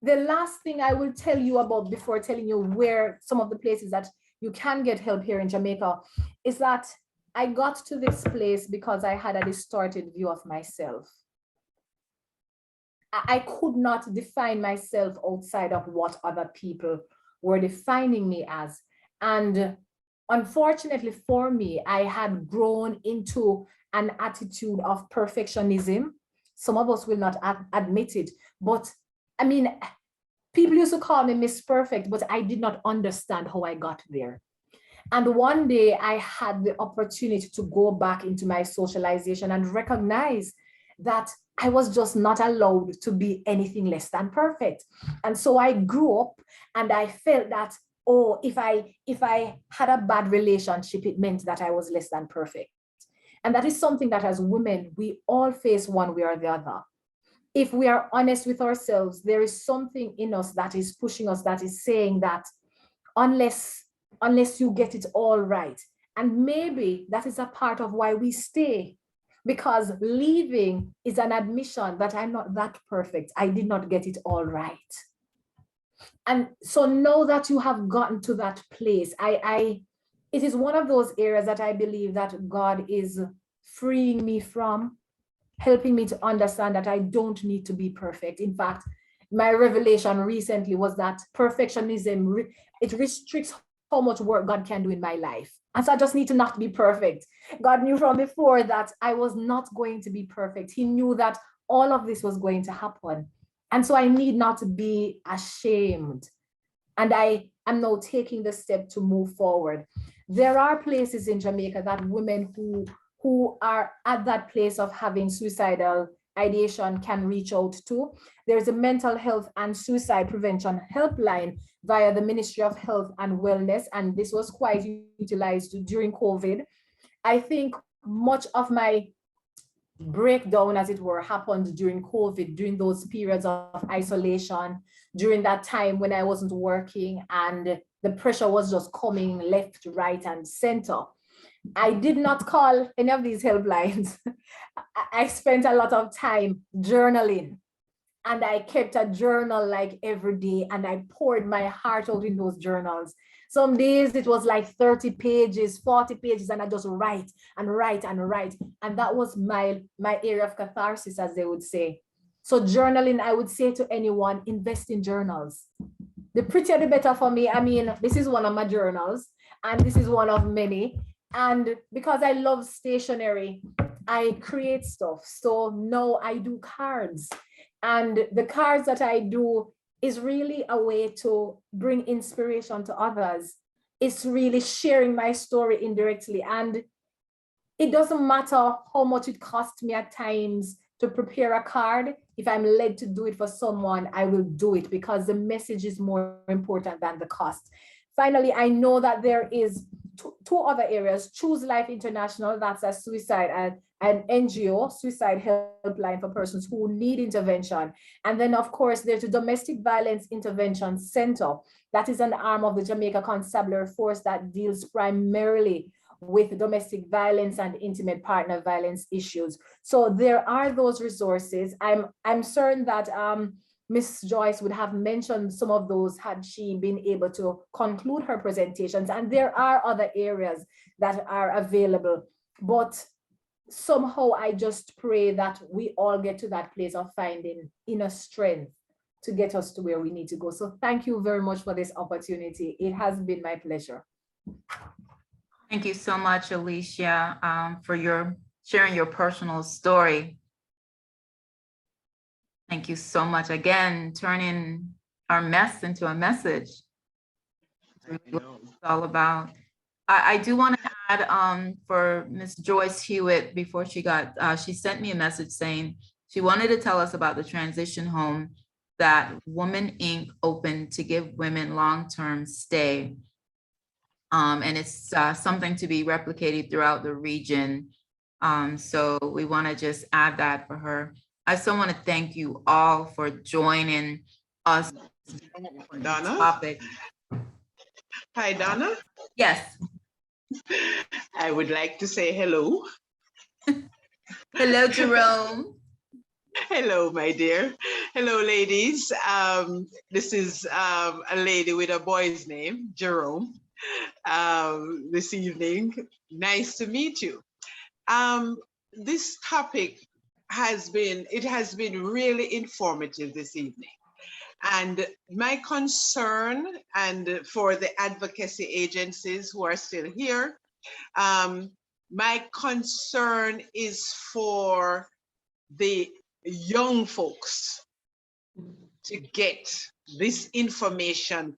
the last thing I will tell you about before telling you where some of the places that you can get help here in Jamaica is that I got to this place because I had a distorted view of myself. I could not define myself outside of what other people were defining me as. And unfortunately for me, I had grown into an attitude of perfectionism. Some of us will not admit it, but I mean, people used to call me Miss Perfect, but I did not understand how I got there. And one day I had the opportunity to go back into my socialization and recognize that I was just not allowed to be anything less than perfect. And so I grew up and I felt that, oh, if I had a bad relationship, it meant that I was less than perfect. And that is something that as women, we all face one way or the other. If we are honest with ourselves, there is something in us that is pushing us, that is saying that unless you get it all right. And maybe that is a part of why we stay, because leaving is an admission that I'm not that perfect. I did not get it all right. And so now that you have gotten to that place, it is one of those areas that I believe that God is freeing me from, helping me to understand that I don't need to be perfect. In fact, my revelation recently was that perfectionism, it restricts how much work God can do in my life. And so I just need to not be perfect. God knew from before that I was not going to be perfect. He knew that all of this was going to happen. And so I need not to be ashamed. And I am now taking the step to move forward. There are places in Jamaica that women who are at that place of having suicidal ideation can reach out to. There's a mental health and suicide prevention helpline via the Ministry of Health and Wellness, and this was quite utilized during COVID. I think much of my breakdown, as it were, happened during COVID, during those periods of isolation, during that time when I wasn't working and the pressure was just coming left, right, and center. I did not call any of these helplines. I spent a lot of time journaling, and I kept a journal like every day, and I poured my heart out in those journals. Some days it was like 30 pages, 40 pages, and I just write and write and write. And that was my area of catharsis, as they would say. So journaling, I would say to anyone, invest in journals. The prettier the better for me. I mean, this is one of my journals, and this is one of many. And because I love stationery, I create stuff. So now I do cards. And the cards that I do is really a way to bring inspiration to others. It's really sharing my story indirectly. And it doesn't matter how much it costs me at times to prepare a card. If I'm led to do it for someone, I will do it because the message is more important than the cost. Finally, I know that there is two other areas. Choose Life International, that's a suicide and NGO, suicide helpline for persons who need intervention. And then, of course, there's a Domestic Violence Intervention Center. That is an arm of the Jamaica Constabulary Force that deals primarily with domestic violence and intimate partner violence issues. So there are those resources. I'm certain that Miss Joyce would have mentioned some of those had she been able to conclude her presentations. And there are other areas that are available. But somehow I just pray that we all get to that place of finding inner strength to get us to where we need to go. So thank you very much for this opportunity. It has been my pleasure. Thank you so much, Alecia, for sharing your personal story. Thank you so much. Again, turning our mess into a message. That's really what it's all about. I do want to add for Miss Joyce Hewett, before she sent me a message saying she wanted to tell us about the transition home that Woman Inc. opened to give women long-term stay. And it's something to be replicated throughout the region. So we want to just add that for her. I still want to thank you all for joining us. Donna? Topic. Hi, Donna. Yes. I would like to say hello. Hello, Jerome. Hello, my dear. Hello, ladies. This is a lady with a boy's name, Jerome. This evening, nice to meet you. This topic has been really informative this evening. And my concern, and for the advocacy agencies who are still here, my concern is for the young folks to get this information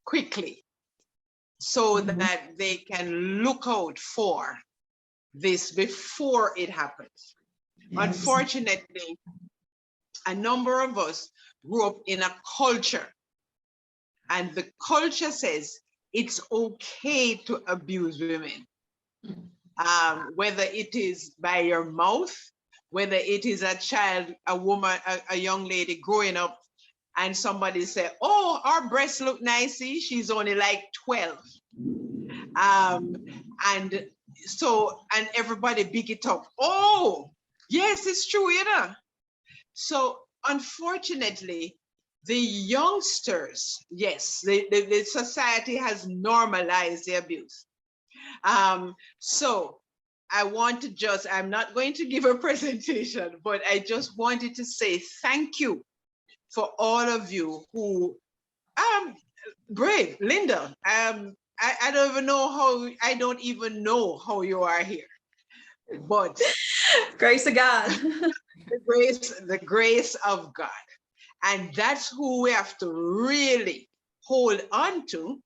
quickly, so that they can look out for this before it happens. Yes. Unfortunately, a number of us grew up in a culture, and the culture says it's okay to abuse women. Whether it is by your mouth, whether it is a child, a woman, a young lady growing up, and somebody say, oh, our breasts look nice, see, she's only like 12. And everybody big it up. Oh, yes, it's true, you know. So unfortunately, the youngsters, yes, the society has normalized the abuse. So I want to I'm not going to give a presentation, but I just wanted to say thank you for all of you who, brave, Linda, I don't even know how you are here, but grace of God. the grace of God. And that's who we have to really hold on to.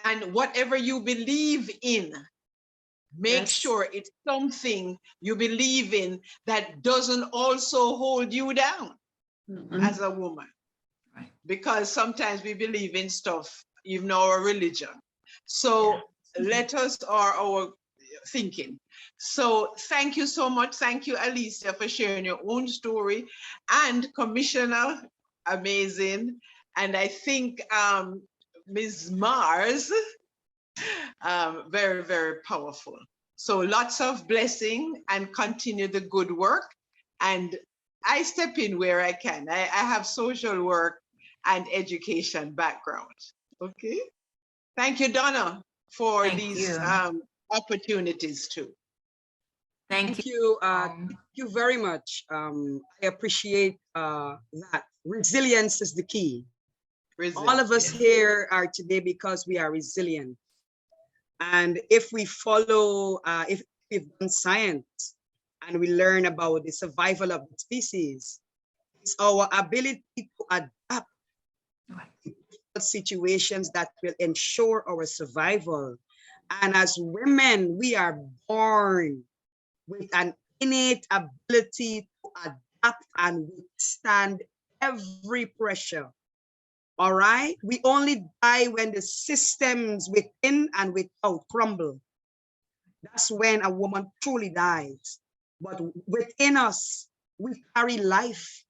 And whatever you believe in, make sure it's something you believe in that doesn't also hold you down as a woman. Right. Because sometimes we believe in stuff, even our religion. So let us our thinking. So thank you so much. Thank you, Alecia, for sharing your own story, and Commissioner, amazing. And I think Ms. Mars, very, very powerful. So lots of blessing, and continue the good work. And I step in where I can. I have social work and education background. Okay. Thank you, Donna, for these opportunities too. Thank you. Thank you very much. I appreciate that. Resilience is the key. All of us here are today because we are resilient. And if we follow, if we've done science and we learn about the survival of the species, it's our ability to adapt to situations that will ensure our survival. And as women, we are born with an innate ability to adapt and withstand every pressure. All right? We only die when the systems within and without crumble. That's when a woman truly dies. But within us, we carry life.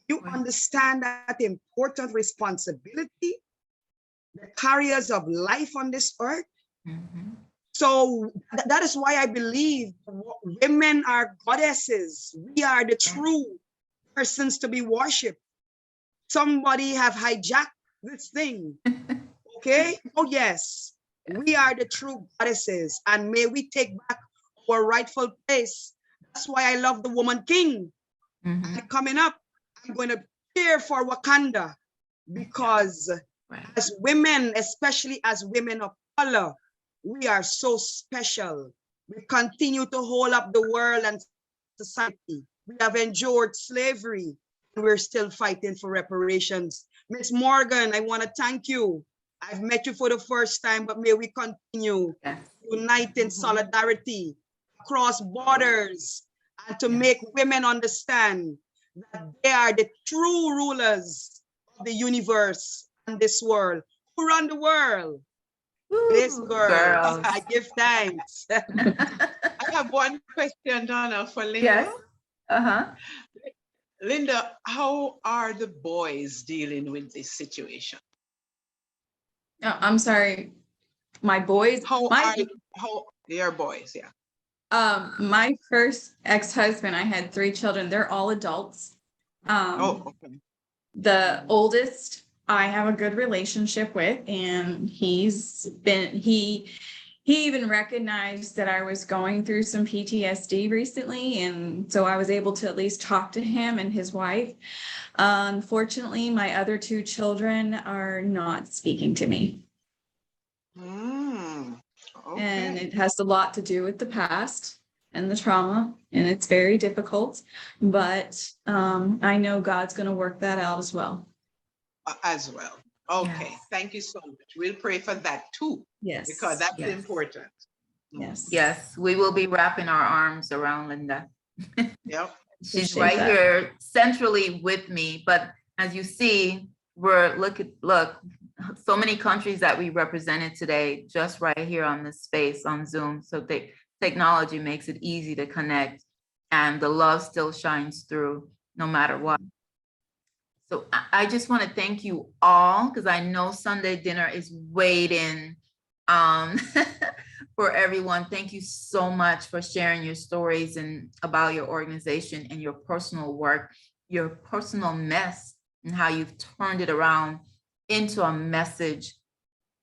You understand that important responsibility? The carriers of life on this earth. So that is why I believe women are goddesses. We are the true persons to be worshipped. Somebody have hijacked this thing. Okay? Oh, yes. We are the true goddesses, and may we take back our rightful place. That's why I love the woman king. Mhm. And coming up, I'm going to cheer for Wakanda, because Right. as women, especially as women of color, we are so special. We continue to hold up the world and society. We have endured slavery, and we're still fighting for reparations. Miss Morgan, I want to thank you. I've met you for the first time, but may we continue Yes. unite in solidarity across borders, and to Yes. make women understand that they are the true rulers of the universe and this world. Who run the world? This Woo, girl. girls. I give thanks. I have one question, Donna, for Linda. Yes. Uh-huh. Linda, how are the boys dealing with this situation? Oh, I'm sorry, my boys, How my, are your boys? Yeah. my first ex-husband, I had 3 children. They're all adults. Oh, okay. The oldest I have a good relationship with, and he even recognized that I was going through some PTSD recently, and so I was able to at least talk to him and his wife. Unfortunately, my other 2 children are not speaking to me. Mm, And okay. it has a lot to do with the past and the trauma, and it's very difficult, but I know God's going to work that out as well. As well. Okay. Yes. Thank you so much. We'll pray for that too, Yes. because that's Yes. important. Yes. Yes, we will be wrapping our arms around Linda. Yep. She's Appreciate right that. here centrally with me, but as you see, look, so many countries that we represented today, just right here on this space on Zoom. So technology makes it easy to connect, and the love still shines through no matter what. So I just want to thank you all, because I know Sunday dinner is waiting for everyone. Thank you so much for sharing your stories and about your organization and your personal work, your personal mess, and how you've turned it around into a message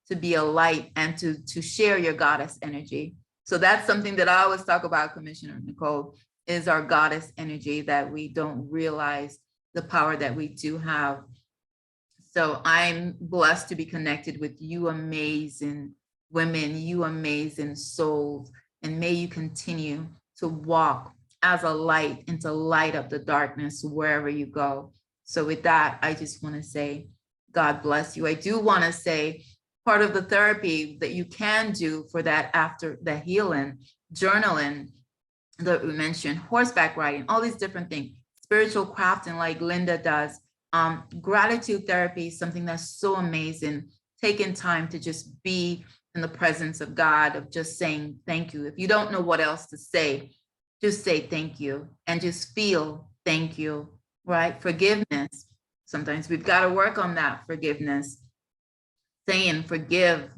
to be a light and to share your goddess energy. So that's something that I always talk about, Commissioner Nicole, is our goddess energy, that we don't realize the power that we do have. So I'm blessed to be connected with you amazing women, you amazing souls, and may you continue to walk as a light and to light up the darkness wherever you go. So with that, I just want to say, God bless you. I do want to say part of the therapy that you can do for that after the healing, journaling that we mentioned, horseback riding, all these different things, spiritual crafting like Linda does, gratitude therapy, something that's so amazing, taking time to just be in the presence of God, of just saying thank you. If you don't know what else to say, just say thank you and just feel thank you, right? Forgiveness. Sometimes we've got to work on that forgiveness. Saying forgive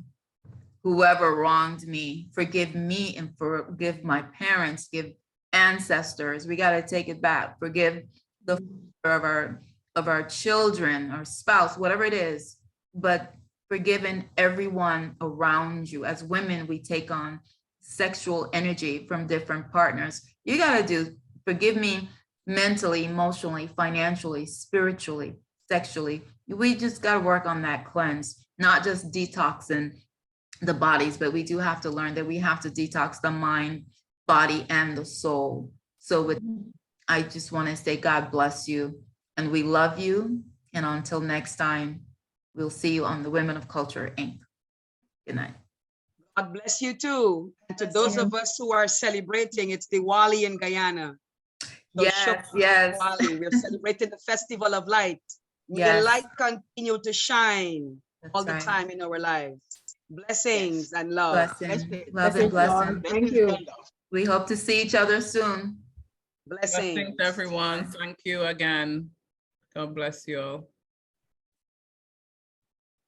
whoever wronged me, forgive me and forgive my parents, give ancestors. We got to take it back. Forgive the father of our children, our spouse, whatever it is, but forgiving everyone around you. As women, we take on sexual energy from different partners. You got to do forgive me mentally, emotionally, financially, spiritually, sexually. We just got to work on that cleanse, not just detoxing the bodies, but we do have to learn that we have to detox the mind, body, and the soul. So I just want to say God bless you, and we love you. And until next time, we'll see you on the Women of Culture, Inc. Good night. God bless you too. And to those of us who are celebrating, it's Diwali in Guyana. So Yes, yes. Diwali. We're celebrating the Festival of Light. May Yes. light continue to shine all the right. time in our lives. Blessings and love. Blessing, love and Blessings, blessing. Lord. Thank you. We hope to see each other soon. Blessings. Blessings, everyone. Thank you again. God bless you all.